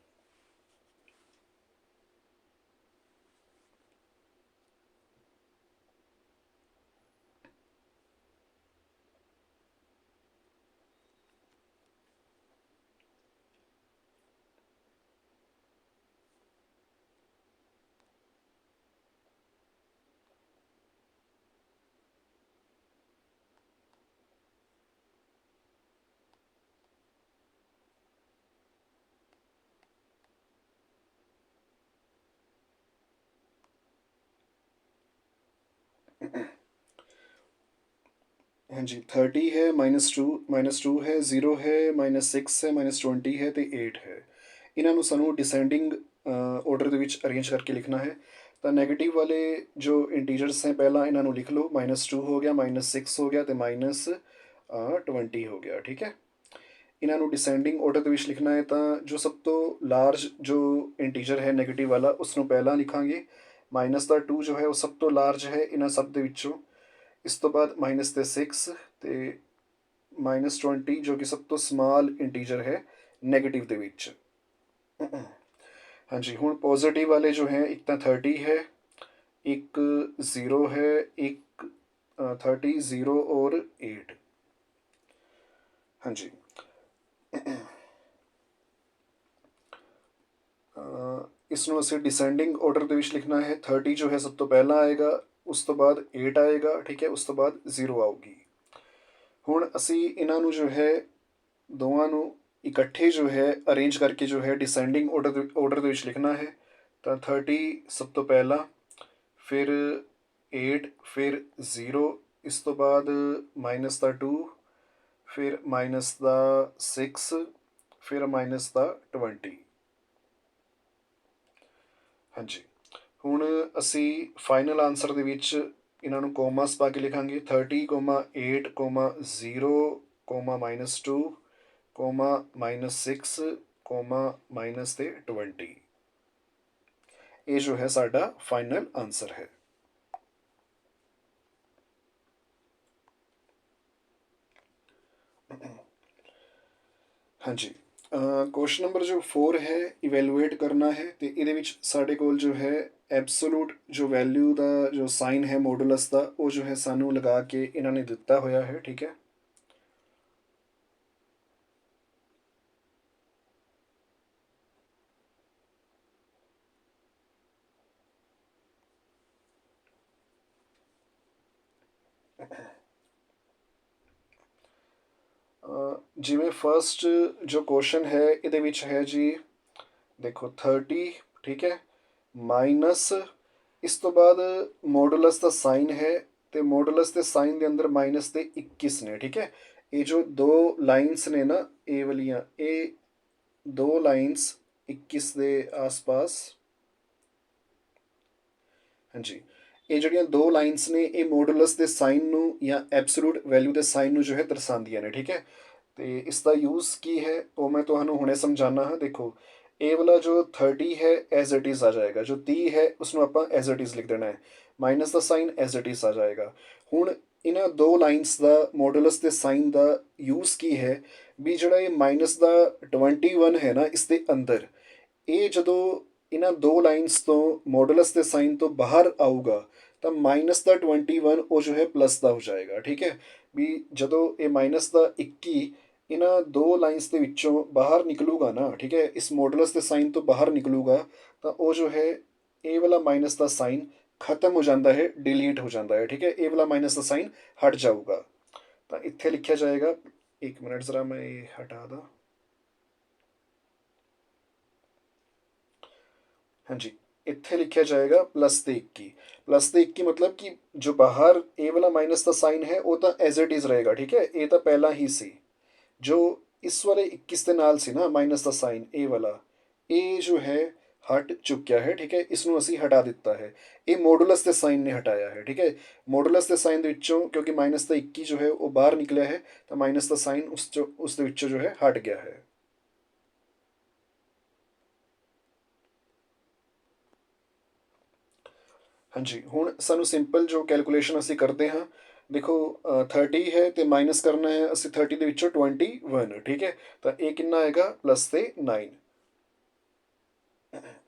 हाँ जी, 30 है -2 है 0 है -6 है -20 ਹੈ ਤੇ 8 ਹੈ। ਇਹਨਾਂ ਨੂੰ ਸਾਨੂੰ ਡਿਸੈਂਡਿੰਗ ਆਰਡਰ ਦੇ ਵਿੱਚ ਅਰੇਂਜ ਕਰਕੇ ਲਿਖਣਾ ਹੈ। ਤਾਂ ਨੈਗੇਟਿਵ ਵਾਲੇ ਜੋ ਇੰਟੀਜਰਸ ਹੈ ਪਹਿਲਾਂ ਇਹਨਾਂ ਨੂੰ ਲਿਖ ਲਓ। -2 ਹੋ ਗਿਆ, -6 ਹੋ ਗਿਆ ਤੇ -20 ਹੋ ਗਿਆ। ਠੀਕ ਹੈ, ਇਹਨਾਂ ਨੂੰ ਡਿਸੈਂਡਿੰਗ ਆਰਡਰ ਦੇ ਵਿੱਚ ਲਿਖਣਾ ਹੈ। ਤਾਂ ਜੋ ਸਭ ਤੋਂ ਲਾਰਜ ਜੋ ਇੰਟੀਜਰ ਹੈ ਨੈਗੇਟਿਵ ਵਾਲਾ ਉਸ ਨੂੰ ਪਹਿਲਾਂ ਲਿਖਾਂਗੇ। -2 ਜੋ ਹੈ ਉਹ ਸਭ ਤੋਂ ਲਾਰਜ ਹੈ ਇਹਨਾਂ ਸਭ ਦੇ ਵਿੱਚੋਂ। ਇਸ ਤੋਂ ਬਾਅਦ ਮਾਈਨਸ ਤੇ 6 ਤੇ -20 ਜੋ ਕਿ ਸਭ ਤੋਂ ਸਮਾਲ ਇੰਟੀਜਰ ਹੈ ਨੈਗੇਟਿਵ ਦੇ ਵਿੱਚ। ਹਾਂਜੀ, ਹੁਣ ਪੋਜ਼ੀਟਿਵ ਵਾਲੇ ਜੋ ਹੈ ਇੱਕ ਤਾਂ 30 ਹੈ, ਇੱਕ 0 ਹੈ, ਇੱਕ 30 0 ਔਰ 8। ਹਾਂਜੀ, ਇਸ ਨੂੰ ਅਸੀਂ ਡਿਸੈਂਡਿੰਗ ਆਰਡਰ ਦੇ ਵਿੱਚ ਲਿਖਣਾ ਹੈ। 30 ਜੋ ਹੈ ਸਭ ਤੋਂ ਪਹਿਲਾਂ ਆਏਗਾ, ਉਸ ਤੋਂ ਬਾਅਦ 8 ਆਏਗਾ। ਠੀਕ ਹੈ, ਉਸ ਤੋਂ ਬਾਅਦ 0 ਆਊਗੀ। ਹੁਣ ਅਸੀਂ ਇਹਨਾਂ ਨੂੰ ਜੋ ਹੈ ਦੋਵਾਂ ਨੂੰ ਇਕੱਠੇ ਜੋ ਹੈ ਅਰੇਂਜ ਕਰਕੇ ਜੋ ਹੈ ਡਿਸੈਂਡਿੰਗ ਆਰਡਰ ਦੇ ਵਿੱਚ ਲਿਖਣਾ ਹੈ। ਤਾਂ 30 ਸਭ ਤੋਂ ਪਹਿਲਾਂ, ਫਿਰ 8, ਫਿਰ 0, ਇਸ ਤੋਂ ਬਾਅਦ -2, ਫਿਰ -6, ਫਿਰ -20। ਹਾਂਜੀ, ਹੁਣ ਅਸੀਂ ਫਾਈਨਲ ਆਨਸਰ ਦੇ ਵਿੱਚ ਇਹਨਾਂ ਨੂੰ ਕੋਮਾਸ ਪਾ ਕੇ ਲਿਖਾਂਗੇ। 30, -8, -0, -2, -6, ਤੇ 20। ਇਹ ਜੋ ਹੈ ਸਾਡਾ ਫਾਈਨਲ ਆਨਸਰ ਹੈ। ਹਾਂਜੀ, ਕੁਐਸਚਨ ਨੰਬਰ ਜੋ 4 ਹੈ ਇਵੈਲੂਏਟ ਕਰਨਾ ਹੈ। ਤੇ ਇਹਦੇ ਵਿੱਚ ਸਾਡੇ ਕੋਲ ਜੋ ਹੈ ਐਬਸੋਲੂਟ ਜੋ ਵੈਲਿਊ ਦਾ ਜੋ ਸਾਈਨ ਹੈ ਮੋਡੂਲਸ ਦਾ ਉਹ ਜੋ ਹੈ ਸਾਨੂੰ ਲਗਾ ਕੇ ਇਹਨਾਂ ਨੇ ਦਿੱਤਾ ਹੋਇਆ ਹੈ। ਠੀਕ ਹੈ, ਜਿਵੇਂ ਫਸਟ ਜੋ ਕੁਐਸਚਨ ਹੈ ਇਹਦੇ ਵਿੱਚ ਹੈ ਜੀ, ਦੇਖੋ 30। ਠੀਕ ਹੈ, ਮਾਈਨਸ, ਇਸ ਤੋਂ ਬਾਅਦ ਮੋਡੂਲਸ ਦਾ ਸਾਈਨ ਹੈ ਤੇ ਮੋਡੂਲਸ ਦੇ ਸਾਈਨ ਦੇ ਅੰਦਰ ਮਾਈਨਸ ਦੇ 21 ਨੇ। ਠੀਕ ਹੈ, ਇਹ ਜੋ ਦੋ ਲਾਈਨਸ ਨੇ ਨਾ ਇਹ ਵਾਲੀਆਂ, ਇਹ ਦੋ ਲਾਈਨਸ 21 ਦੇ ਆਸ-ਪਾਸ। ਹਾਂਜੀ, ਇਹ ਜਿਹੜੀਆਂ ਦੋ ਲਾਈਨਸ ਨੇ ਇਹ ਮੋਡੂਲਸ ਦੇ ਸਾਈਨ ਨੂੰ ਜਾਂ ਐਬਸੋਲੂਟ ਵੈਲਿਊ ਦੇ ਸਾਈਨ ਨੂੰ ਜੋ ਹੈ ਦਰਸਾਉਂਦੀਆਂ ਨੇ। ਠੀਕ ਹੈ, ਤੇ ਇਸ ਦਾ ਯੂਜ਼ ਕੀ ਹੈ ਉਹ ਮੈਂ ਤੁਹਾਨੂੰ ਹੁਣੇ ਸਮਝਾਉਣਾ ਹਾਂ। ਦੇਖੋ, ਇਹ ਵਾਲਾ ਜੋ 30 ਹੈ ਐਜ਼ ਇਟ ਇਜ਼ ਆ ਜਾਏਗਾ, ਜੋ 30 ਹੈ ਉਸਨੂੰ ਆਪਾਂ ਐਜ਼ ਇਟ ਇਜ਼ ਲਿਖ ਦੇਣਾ ਹੈ। Minus the sign as it is ਆ ਜਾਏਗਾ। ਹੁਣ ਇਹਨਾਂ ਦੋ ਲਾਈਨਸ ਦਾ ਮੋਡੂਲਸ ਦੇ ਸਾਈਨ ਦਾ ਯੂਜ਼ ਕੀ ਹੈ ਵੀ ਜਿਹੜਾ ਇਹ ਮਾਈਨਸ ਦਾ 21 ਹੈ ਨਾ ਇਸ ਦੇ ਅੰਦਰ, ਇਹ ਜਦੋਂ ਇਹਨਾਂ ਦੋ ਲਾਈਨਸ ਤੋਂ ਮੋਡੂਲਸ ਦੇ ਸਾਈਨ ਤੋਂ ਬਾਹਰ ਆਊਗਾ ਤਾਂ ਮਾਈਨਸ ਦਾ 21 ਉਹ ਜੋ ਹੈ ਪਲੱਸ ਦਾ ਹੋ ਜਾਏਗਾ। ਠੀਕ ਹੈ, ਵੀ ਜਦੋਂ ਇਹ ਮਾਈਨਸ ਦਾ 21 ਇਹਨਾਂ ਦੋ ਲਾਈਨਸ ਦੇ ਵਿੱਚੋਂ ਬਾਹਰ ਨਿਕਲੂਗਾ ਨਾ, ਠੀਕ ਹੈ, ਇਸ ਮੋਡੂਲਸ ਦੇ ਸਾਈਨ ਤੋਂ ਬਾਹਰ ਨਿਕਲੂਗਾ ਤਾਂ ਉਹ ਜੋ ਹੈ ਇਹ ਵਾਲਾ ਮਾਈਨਸ ਦਾ ਸਾਈਨ ਖਤਮ ਹੋ ਜਾਂਦਾ ਹੈ, ਡਿਲੀਟ ਹੋ ਜਾਂਦਾ ਹੈ। ਠੀਕ ਹੈ, ਇਹ ਵਾਲਾ ਮਾਈਨਸ ਦਾ ਸਾਈਨ ਹਟ ਜਾਊਗਾ। ਤਾਂ ਇੱਥੇ ਲਿਖਿਆ ਜਾਏਗਾ, ਇੱਕ ਮਿੰਟ ਜ਼ਰਾ ਮੈਂ ਇਹ ਹਟਾ ਦਾਂ। ਹਾਂਜੀ, ਇੱਥੇ ਲਿਖਿਆ ਜਾਏਗਾ +21। +21 ਮਤਲਬ ਕਿ ਜੋ ਬਾਹਰ ਇਹ ਵਾਲਾ ਮਾਈਨਸ ਦਾ ਸਾਈਨ ਹੈ ਉਹ ਤਾਂ ਐਜ਼ ਇਟ ਇਜ਼ ਰਹੇਗਾ। ਠੀਕ ਹੈ, ਇਹ ਤਾਂ ਪਹਿਲਾਂ ਹੀ ਸੀ। ਜੋ ਇਸ ਵਾਲੇ 21 ਦੇ ਨਾਲ ਸੀ ਨਾ ਮਾਈਨਸ ਦਾ ਸਾਈਨ, ਇਹ ਵਾਲਾ, ਇਹ ਜੋ ਹੈ ਹਟ ਚੁੱਕਿਆ ਹੈ। ਠੀਕ ਹੈ, ਇਸ ਨੂੰ ਅਸੀਂ ਹਟਾ ਦਿੱਤਾ ਹੈ। ਇਹ ਮੋਡੂਲਸ ਦੇ ਸਾਈਨ ਨੇ ਹਟਾਇਆ ਹੈ। ਠੀਕ ਹੈ, ਮੋਡੂਲਸ ਦੇ ਸਾਈਨ ਦੇ ਵਿੱਚੋਂ ਕਿਉਂਕਿ ਮਾਈਨਸ ਦਾ 21 ਜੋ ਹੈ ਉਹ ਬਾਹਰ ਨਿਕਲਿਆ ਹੈ ਤਾਂ ਮਾਈਨਸ ਦਾ ਸਾਈਨ ਉਸ ਦੇ ਵਿੱਚੋਂ ਜੋ ਹੈ ਹਟ ਗਿਆ ਹੈ। ਹਾਂਜੀ, ਹੁਣ ਸਾਨੂੰ ਸਿੰਪਲ ਜੋ ਕੈਲਕੂਲੇਸ਼ਨ ਅਸੀਂ ਕਰਦੇ ਹਾਂ, ਦੇਖੋ 30 ਹੈ ਅਤੇ ਮਾਈਨਸ ਕਰਨਾ ਹੈ ਅਸੀਂ 30 ਦੇ ਵਿੱਚੋਂ 21, ਠੀਕ ਹੈ। ਤਾਂ ਇਹ ਕਿੰਨਾ ਆਏਗਾ, ਪਲੱਸ ਤੇ 9।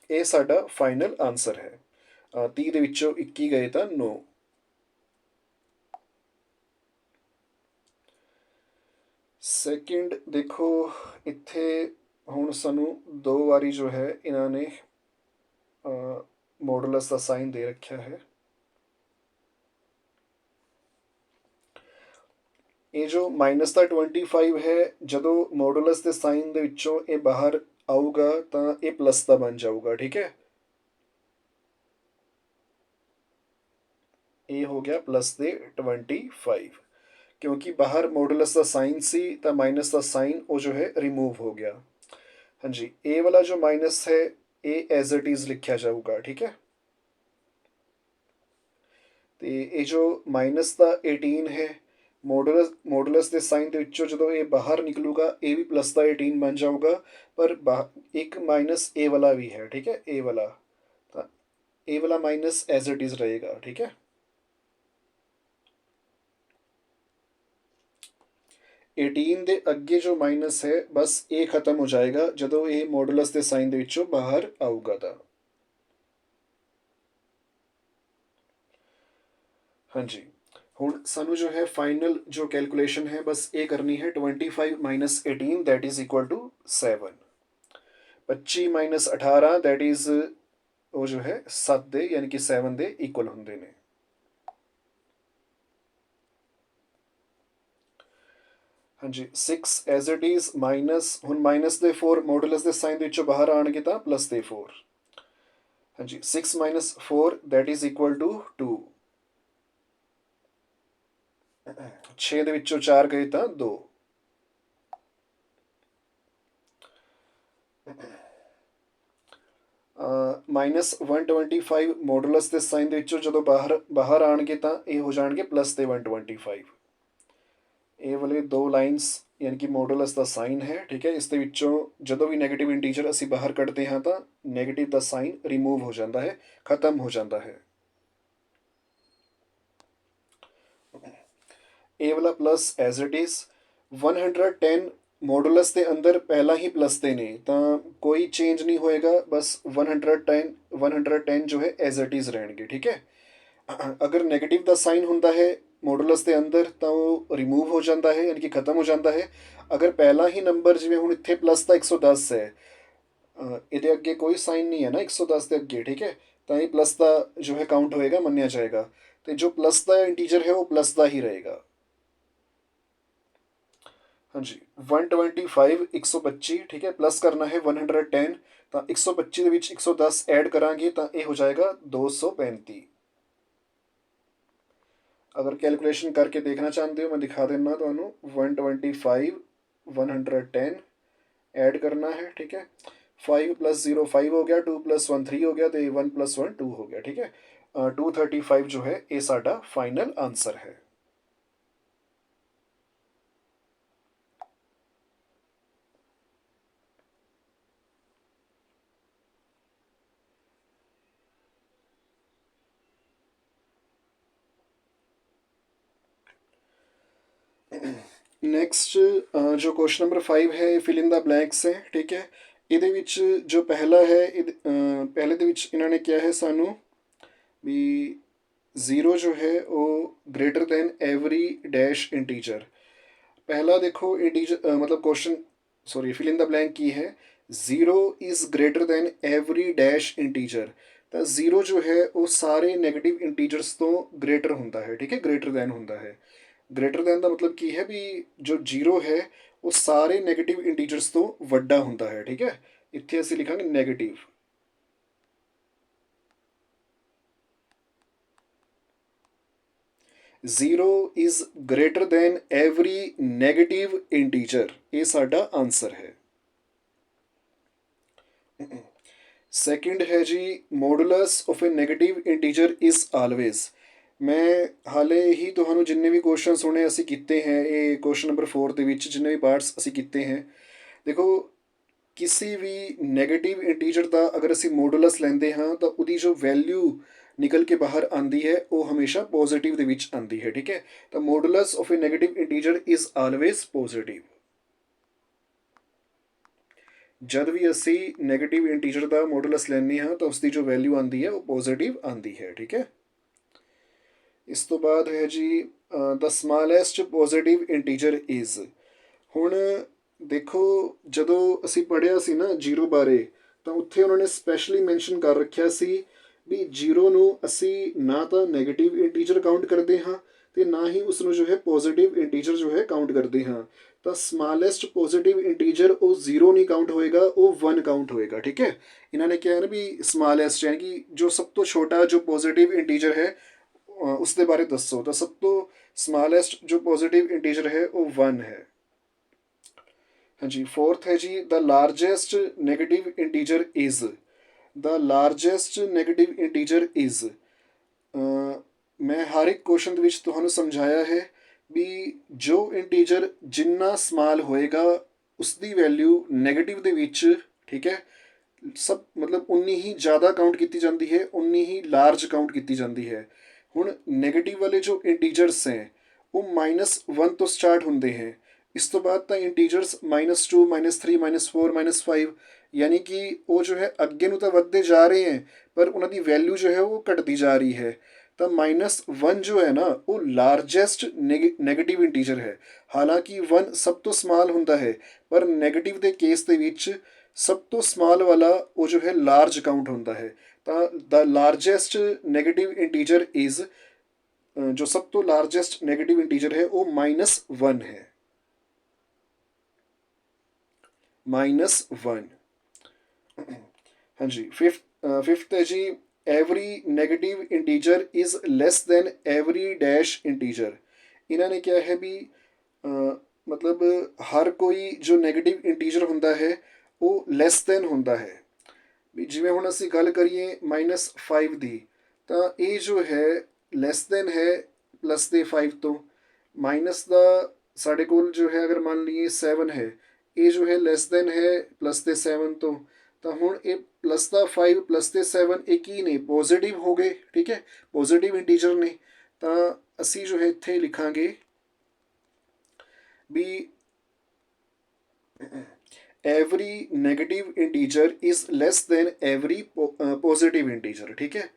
ਇਹ ਸਾਡਾ ਫਾਈਨਲ ਆਨਸਰ ਹੈ। 30 ਦੇ ਵਿੱਚੋਂ 21 ਗਏ ਤਾਂ 9। ਸੈਕਿੰਡ ਦੇਖੋ, ਇੱਥੇ ਹੁਣ ਸਾਨੂੰ 2 ਵਾਰੀ ਜੋ ਹੈ ਇਹਨਾਂ ਨੇ ਮੋਡੂਲਸ ਦਾ ਸਾਈਨ ਦੇ ਰੱਖਿਆ ਹੈ। ਇਹ ਜੋ ਮਾਈਨਸ ਦਾ 25 ਹੈ, ਜਦੋਂ ਮੋਡੂਲਸ ਦੇ ਸਾਈਨ ਦੇ ਵਿੱਚੋਂ ਇਹ ਬਾਹਰ ਆਊਗਾ ਤਾਂ ਇਹ ਪਲੱਸ ਦਾ ਬਣ ਜਾਊਗਾ, ਠੀਕ ਹੈ। ਇਹ ਹੋ ਗਿਆ ਪਲੱਸ ਦੇ 25, ਕਿਉਂਕਿ ਬਾਹਰ ਮੋਡੂਲਸ ਦਾ ਸਾਈਨ ਸੀ ਤਾਂ ਮਾਈਨਸ ਦਾ ਸਾਈਨ ਉਹ ਜੋ ਹੈ ਰਿਮੂਵ ਹੋ ਗਿਆ। ਹਾਂਜੀ, ਇਹ ਵਾਲਾ ਜੋ ਮਾਈਨਸ ਹੈ ਇਹ ਐਜ਼ ਇਟ ਇਜ਼ ਲਿਖਿਆ ਜਾਊਗਾ, ਠੀਕ ਹੈ। ਤੇ ਇਹ ਜੋ ਮਾਈਨਸ ਦਾ 18 ਹੈ, ਮੋਡੂਲਸ ਦੇ ਸਾਈਨ ਦੇ ਵਿੱਚੋਂ ਜਦੋਂ ਇਹ ਬਾਹਰ ਨਿਕਲੂਗਾ ਇਹ ਵੀ ਪਲੱਸ ਦਾ 18 ਬਣ ਜਾਊਗਾ, ਪਰ ਇੱਕ ਮਾਈਨਸ ਇਹ ਵਾਲਾ ਵੀ ਹੈ, ਠੀਕ ਹੈ, ਇਹ ਵਾਲਾ। ਤਾਂ ਇਹ ਵਾਲਾ ਮਾਈਨਸ ਐਜ਼ ਇਟ ਇਜ਼ ਰਹੇਗਾ, ਠੀਕ ਹੈ। 18 ਦੇ ਅੱਗੇ ਜੋ ਮਾਈਨਸ ਹੈ ਬਸ ਇਹ ਖਤਮ ਹੋ ਜਾਏਗਾ ਜਦੋਂ ਇਹ ਮੋਡੂਲਸ ਦੇ ਸਾਈਨ ਦੇ ਵਿੱਚੋਂ ਬਾਹਰ ਆਊਗਾ ਤਾਂ। ਹਾਂਜੀ, ਹੁਣ ਸਾਨੂੰ ਜੋ ਹੈ ਫਾਈਨਲ ਜੋ ਕੈਲਕੂਲੇਸ਼ਨ ਹੈ ਬਸ ਇਹ ਕਰਨੀ ਹੈ, 25 minus 18 that is equal to 7। 25 minus 18 that is ਉਹ ਜੋ ਹੈ 7 ਦੇ ਯਾਨੀ ਕਿ 7 ਦੇ ਇਕੁਅਲ ਹੁੰਦੇ ਨੇ। ਹਾਂਜੀ, 6 ਐਜ਼ ਇਟ ਇਜ਼ ਮਾਈਨਸ, ਹੁਣ ਮਾਈਨਸ ਦੇ 4 ਮੋਡੂਲਸ ਦੇ ਸਾਈਨ ਦੇ ਵਿੱਚੋਂ ਬਾਹਰ ਆਉਣਗੇ ਤਾਂ ਪਲੱਸ ਦੇ 4। ਹਾਂਜੀ, 6 minus 4 that is equal to 2। 6 ਦੇ ਵਿੱਚੋਂ 4 ਗਏ ਤਾਂ 2। ਮਾਈਨਸ 125 ਮੋਡੂਲਸ ਦੇ ਸਾਈਨ ਦੇ ਵਿੱਚੋਂ ਜਦੋਂ ਬਾਹਰ ਆਉਣਗੇ ਤਾਂ ਇਹ ਹੋ ਜਾਣਗੇ ਪਲੱਸ ਦੇ 125। ਇਹ ਵਾਲੇ 2 ਲਾਈਨਸ ਯਾਨੀ ਕਿ ਮੋਡੂਲਸ ਦਾ ਸਾਈਨ ਹੈ, ਠੀਕ ਹੈ। ਇਸ ਦੇ ਵਿੱਚੋਂ ਜਦੋਂ ਵੀ ਨੈਗੇਟਿਵ ਇੰਟੀਜਰ ਅਸੀਂ ਬਾਹਰ ਕੱਢਦੇ ਹਾਂ ਤਾਂ ਨੈਗੇਟਿਵ ਦਾ ਸਾਈਨ ਰਿਮੂਵ ਹੋ ਜਾਂਦਾ ਹੈ, ਖਤਮ ਹੋ ਜਾਂਦਾ ਹੈ। ਇਹ ਵਾਲਾ plus as it is 110 modulus ਦੇ ਅੰਦਰ ਪਹਿਲਾਂ ਹੀ ਪਲੱਸ ਦੇ ਨੇ ਤਾਂ ਕੋਈ ਚੇਂਜ ਨਹੀਂ ਹੋਏਗਾ, ਬਸ 110 ਜੋ ਹੈ ਐਜ਼ ਇਟ ਇਜ਼ ਰਹਿਣਗੇ, ਠੀਕ ਹੈ। ਅਗਰ ਨੈਗੇਟਿਵ ਦਾ ਸਾਈਨ ਹੁੰਦਾ ਹੈ ਮੋਡੂਲਸ ਦੇ ਅੰਦਰ ਤਾਂ ਉਹ ਰਿਮੂਵ ਹੋ ਜਾਂਦਾ ਹੈ, ਯਾਨੀ ਕਿ ਖਤਮ ਹੋ ਜਾਂਦਾ ਹੈ। ਅਗਰ ਪਹਿਲਾ ਹੀ ਨੰਬਰ, ਜਿਵੇਂ ਹੁਣ ਇੱਥੇ ਪਲੱਸ ਦਾ 110 ਹੈ, ਇਹਦੇ ਅੱਗੇ ਕੋਈ ਸਾਈਨ ਨਹੀਂ ਹੈ ਨਾ 110 ਦੇ ਅੱਗੇ, ਠੀਕ ਹੈ, ਤਾਂ ਇਹ ਪਲੱਸ ਦਾ ਜੋ ਹੈ ਕਾਊਂਟ ਹੋਏਗਾ, ਮੰਨਿਆ ਜਾਏਗਾ। ਤੇ ਜੋ ਪਲੱਸ ਦਾ ਇੰਟੀਜਰ ਹੈ ਉਹ ਪਲੱਸ ਦਾ ਹੀ ਰਹੇਗਾ। ਹਾਂਜੀ, 125 125, ਠੀਕ ਹੈ, ਪਲੱਸ ਕਰਨਾ ਹੈ 110 ਤਾਂ 125 ਦੇ ਵਿੱਚ 110 ਐਡ ਕਰਾਂਗੇ ਤਾਂ ਇਹ ਹੋ ਜਾਏਗਾ 235। ਅਗਰ ਕੈਲਕੂਲੇਸ਼ਨ ਕਰਕੇ ਦੇਖਣਾ ਚਾਹੁੰਦੇ ਹੋ ਮੈਂ ਦਿਖਾ ਦਿੰਦਾ ਤੁਹਾਨੂੰ। 125 110 ਐਡ ਕਰਨਾ ਹੈ, ਠੀਕ ਹੈ। 5 + 0 5 ਹੋ ਗਿਆ, 2 + 1 3 ਹੋ ਗਿਆ ਅਤੇ 1 + 1 2 ਹੋ ਗਿਆ, ਠੀਕ ਹੈ। 235 ਜੋ ਹੈ ਇਹ ਸਾਡਾ ਫਾਈਨਲ ਆਨਸਰ ਹੈ। ਨੈਕਸਟ ਜੋ ਕੁਐਸਚਨ ਨੰਬਰ 5 ਹੈ, ਫਿਲ ਇਨ ਦਾ ਬਲੈਂਕਸ ਹੈ, ਠੀਕ ਹੈ। ਇਹਦੇ ਵਿੱਚ ਜੋ ਪਹਿਲਾ ਹੈ ਪਹਿਲੇ ਦੇ ਵਿੱਚ ਇਹਨਾਂ ਨੇ ਕਿਹਾ ਹੈ ਸਾਨੂੰ ਵੀ 0 ਜੋ ਹੈ ਉਹ greater than every dash integer. ਪਹਿਲਾ ਦੇਖੋ ਇੰਟੀਜਰ ਮਤਲਬ question fill in the blank ਕੀ ਹੈ, 0 is greater than every dash integer. ਤਾਂ 0 ਜੋ ਹੈ ਉਹ ਸਾਰੇ ਨੈਗੇਟਿਵ ਇੰਟੀਜਰਸ ਤੋਂ ਗ੍ਰੇਟਰ ਹੁੰਦਾ ਹੈ, ਠੀਕ ਹੈ, ਗ੍ਰੇਟਰ ਦੈਨ ਹੁੰਦਾ ਹੈ। ਗ੍ਰੇਟਰ ਦੈਨ ਦਾ ਮਤਲਬ ਕੀ ਹੈ ਵੀ ਜੋ 0 ਹੈ ਉਹ ਸਾਰੇ ਨੈਗੇਟਿਵ ਇੰਟੀਜਰਸ ਤੋਂ ਵੱਡਾ ਹੁੰਦਾ ਹੈ, ਠੀਕ ਹੈ। ਇੱਥੇ ਅਸੀਂ ਲਿਖਾਂਗੇ negative. Zero is greater than every negative integer, ਇਹ ਸਾਡਾ ਆਨਸਰ ਹੈ। ਸੈਕਿੰਡ ਹੈ ਜੀ, modulus of a negative integer is always. ਮੈਂ ਹਾਲੇ ਹੀ ਤੁਹਾਨੂੰ ਜਿੰਨੇ ਵੀ ਕੁਐਸਚਨ ਸੁਣੇ ਅਸੀਂ ਕੀਤੇ ਹੈ, ਇਹ ਕੁਐਸਚਨ ਨੰਬਰ 4 ਦੇ ਵਿੱਚ ਜਿੰਨੇ ਵੀ ਪਾਰਟਸ ਅਸੀਂ ਕੀਤੇ ਹੈ, ਦੇਖੋ ਕਿਸੇ ਵੀ ਨੈਗੇਟਿਵ ਇੰਟੀਜਰ ਦਾ ਅਗਰ ਅਸੀਂ ਮੋਡੂਲਸ ਲੈਂਦੇ ਹਾਂ ਤਾਂ ਉਹਦੀ ਜੋ ਵੈਲਿਊ ਨਿਕਲ ਕੇ ਬਾਹਰ ਆਉਂਦੀ ਹੈ ਉਹ ਹਮੇਸ਼ਾ ਪੋਜ਼ਿਟਿਵ ਦੇ ਵਿੱਚ ਆਉਂਦੀ ਹੈ, ਠੀਕ ਹੈ। ਤਾਂ modulus of a negative integer is always positive. ਜਦ ਵੀ ਅਸੀਂ ਨੈਗੇਟਿਵ ਇੰਟੀਜਰ ਦਾ ਮੋਡੂਲਸ ਲੈਂਦੇ ਹਾਂ ਤਾਂ ਉਸਦੀ ਜੋ ਵੈਲਿਊ ਆਉਂਦੀ ਹੈ ਉਹ ਪੋਜ਼ਿਟਿਵ ਆਉਂਦੀ ਹੈ, ਠੀਕ ਹੈ। ਇਸ ਤੋਂ ਬਾਅਦ ਹੈ ਜੀ ਦ ਸਮਾਲੈਸਟ ਪੋਜ਼ਿਟਿਵ ਇੰਟੀਜਰ ਇਜ਼। ਹੁਣ ਦੇਖੋ ਜਦੋਂ ਅਸੀਂ ਪੜ੍ਹਿਆ ਸੀ ਨਾ ਜ਼ੀਰੋ ਬਾਰੇ, ਤਾਂ ਉੱਥੇ ਉਹਨਾਂ ਨੇ ਸਪੈਸ਼ਲੀ ਮੈਂਸ਼ਨ ਕਰ ਰੱਖਿਆ ਸੀ ਵੀ ਜ਼ੀਰੋ ਨੂੰ ਅਸੀਂ ਨਾ ਤਾਂ ਨੈਗੇਟਿਵ ਇੰਟੀਜਰ ਕਾਊਂਟ ਕਰਦੇ ਹਾਂ ਅਤੇ ਨਾ ਹੀ ਉਸਨੂੰ ਜੋ ਹੈ ਪੋਜ਼ਿਟਿਵ ਇੰਟੀਜਰ ਜੋ ਹੈ ਕਾਊਂਟ ਕਰਦੇ ਹਾਂ। ਤਾਂ ਸਮਾਲੈਸਟ ਪੋਜ਼ਿਟਿਵ ਇੰਟੀਜਰ ਉਹ ਜ਼ੀਰੋ ਨਹੀਂ ਕਾਊਂਟ ਹੋਏਗਾ, ਉਹ 1 ਕਾਊਂਟ ਹੋਏਗਾ, ਠੀਕ ਹੈ। ਇਹਨਾਂ ਨੇ ਕਿਹਾ ਨਾ ਵੀ ਸਮਾਲੈਸਟ ਯਾਨੀ ਕਿ ਜੋ ਸਭ ਤੋਂ ਛੋਟਾ ਜੋ ਪੋਜ਼ਿਟਿਵ ਇੰਟੀਜਰ ਹੈ ਉਸ ਦੇ ਬਾਰੇ ਦੱਸੋ, ਤਾਂ ਸਭ ਤੋਂ ਸਮਾਲੈਸਟ ਜੋ ਪੋਜ਼ਿਟਿਵ ਇੰਟੀਜਰ ਹੈ ਉਹ 1 ਹੈ। ਹਾਂਜੀ, ਫੋਰਥ ਹੈ ਜੀ the largest negative integer is. The largest negative integer is, ਮੈਂ ਹਰ ਇੱਕ ਕੁਐਸਚਨ ਦੇ ਵਿੱਚ ਤੁਹਾਨੂੰ ਸਮਝਾਇਆ ਹੈ ਵੀ ਜੋ ਇੰਟੀਜਰ ਜਿੰਨਾ ਸਮਾਲ ਹੋਏਗਾ ਉਸਦੀ ਵੈਲਿਊ ਨੈਗੇਟਿਵ ਦੇ ਵਿੱਚ, ਠੀਕ ਹੈ, ਸਭ ਮਤਲਬ ਉਨੀ ਹੀ ਜ਼ਿਆਦਾ ਕਾਊਂਟ ਕੀਤੀ ਜਾਂਦੀ ਹੈ, ਉਨੀ ਹੀ ਲਾਰਜ ਕਾਊਂਟ ਕੀਤੀ ਜਾਂਦੀ ਹੈ। ਹੁਣ ਨੈਗੇਟਿਵ ਵਾਲੇ ਜੋ ਇੰਟੀਜਰਸ ਹੈ ਉਹ -1 ਤੋਂ ਸਟਾਰਟ ਹੁੰਦੇ ਹੈ। ਇਸ ਤੋਂ ਬਾਅਦ ਤਾਂ ਇੰਟੀਜਰਸ -2 -3 -4 -5 ਯਾਨੀ ਕਿ ਉਹ ਜੋ ਹੈ ਅੱਗੇ ਨੂੰ ਤਾਂ ਵੱਧਦੇ ਜਾ ਰਹੇ ਹੈ ਪਰ ਉਹਨਾਂ ਦੀ ਵੈਲਿਊ ਜੋ ਹੈ ਉਹ ਘਟਦੀ ਜਾ ਰਹੀ ਹੈ। ਤਾਂ -1 ਜੋ ਹੈ ਨਾ ਉਹ ਲਾਰਜੈਸਟ ਨੈਗੇਟਿਵ ਇੰਟੀਜਰ ਹੈ। ਹਾਲਾਂਕਿ 1 ਸਭ ਤੋਂ ਸਮਾਲ ਹੁੰਦਾ ਹੈ ਪਰ ਨੈਗੇਟਿਵ ਦੇ ਕੇਸ ਦੇ ਵਿੱਚ ਸਭ ਤੋਂ ਸਮਾਲ ਵਾਲਾ ਉਹ ਜੋ ਹੈ ਲਾਰਜ ਕਾਊਂਟ ਹੁੰਦਾ ਹੈ। ਤਾਂ ਦ ਲਾਰਜੈਸਟ ਨੈਗੇਟਿਵ ਇੰਟੀਜਰ ਇਜ਼, ਜੋ ਸਭ ਤੋਂ ਲਾਰਜੈਸਟ ਨੈਗੇਟਿਵ ਇੰਟੀਜਰ ਹੈ ਉਹ -1 ਹੈ। -1। ਹਾਂਜੀ, ਫਿਫਥ ਹੈ ਜੀ every negative integer is less than every dash integer. ਇਹਨਾਂ ਨੇ ਕਿਹਾ ਹੈ ਵੀ ਮਤਲਬ ਹਰ ਕੋਈ ਜੋ ਨੈਗੇਟਿਵ ਇੰਟੀਜਰ ਹੁੰਦਾ ਹੈ ਉਹ ਲੈਸ ਦੈਨ ਹੁੰਦਾ ਹੈ। ਵੀ ਜਿਵੇਂ ਹੁਣ ਅਸੀਂ ਗੱਲ ਕਰੀਏ -5 ਦੀ, ਤਾਂ ਇਹ ਜੋ ਹੈ ਲੈਸ ਦੈਨ ਹੈ ਪਲੱਸ ਦੇ 5 ਤੋਂ। ਮਾਈਨਸ ਦਾ ਸਾਡੇ ਕੋਲ ਜੋ ਹੈ ਅਗਰ ਮੰਨ ਲਈਏ 7 ਹੈ, ਇਹ ਜੋ ਹੈ ਲੈਸ ਦੈਨ ਹੈ ਪਲੱਸ ਦੇ 7 ਤੋਂ। ਤਾਂ ਹੁਣ ਇਹ ਪਲੱਸ ਦਾ 5 ਪਲੱਸ ਦੇ 7 ਇਹ ਕੀ ਨੇ, ਪੋਜ਼ੀਟਿਵ ਹੋ ਗਏ, ਠੀਕ ਹੈ, ਪੋਜ਼ੀਟਿਵ ਇੰਟੀਜਰ ਨੇ। ਤਾਂ ਅਸੀਂ ਜੋ ਹੈ ਇੱਥੇ ਲਿਖਾਂਗੇ ਵੀ every negative integer is less than every positive integer, ਠੀਕ ਹੈ।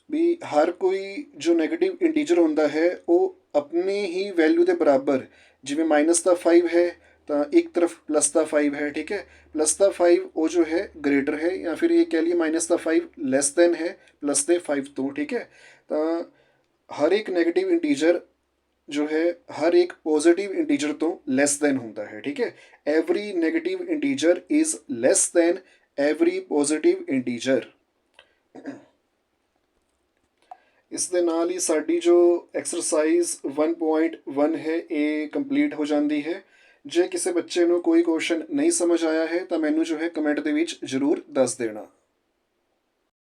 ਵੀ ਹਰ ਕੋਈ ਜੋ ਨੈਗੇਟਿਵ ਇੰਟੀਜਰ ਹੁੰਦਾ ਹੈ ਉਹ ਆਪਣੀ ਹੀ ਵੈਲਿਊ ਦੇ ਬਰਾਬਰ, ਜਿਵੇਂ -5 ਹੈ ਤਾਂ ਇੱਕ ਤਰਫ +5 ਹੈ, ਠੀਕ ਹੈ। +5 ਉਹ ਜੋ ਹੈ ਗ੍ਰੇਟਰ ਹੈ, ਜਾਂ ਫਿਰ ਇਹ ਕਹਿ ਲਈਏ -5 ਲੈਸ ਦੈਨ ਹੈ +5 ਤੋਂ, ਠੀਕ ਹੈ। ਤਾਂ ਹਰ ਇੱਕ ਨੈਗੇਟਿਵ ਇੰਟੀਜਰ ਜੋ ਹੈ ਹਰ ਇੱਕ ਪੋਜ਼ੀਟਿਵ ਇੰਟੀਜਰ ਤੋਂ ਲੈਸ ਦੈਨ ਹੁੰਦਾ ਹੈ, ਠੀਕ ਹੈ। Every negative integer is less than every positive integer. ਇਸ ਦੇ ਨਾਲ ਹੀ ਸਾਡੀ ਜੋ ਐਕਸਰਸਾਈਜ਼ 1.1 ਹੈ ਇਹ ਕੰਪਲੀਟ ਹੋ ਜਾਂਦੀ ਹੈ। ਜੇ ਕਿਸੇ ਬੱਚੇ ਨੂੰ ਕੋਈ ਕੁਐਸਚਨ ਨਹੀਂ ਸਮਝ ਆਇਆ ਹੈ ਤਾਂ ਮੈਨੂੰ ਜੋ ਹੈ ਕਮੈਂਟ ਦੇ ਵਿੱਚ ਜ਼ਰੂਰ ਦੱਸ ਦੇਣਾ।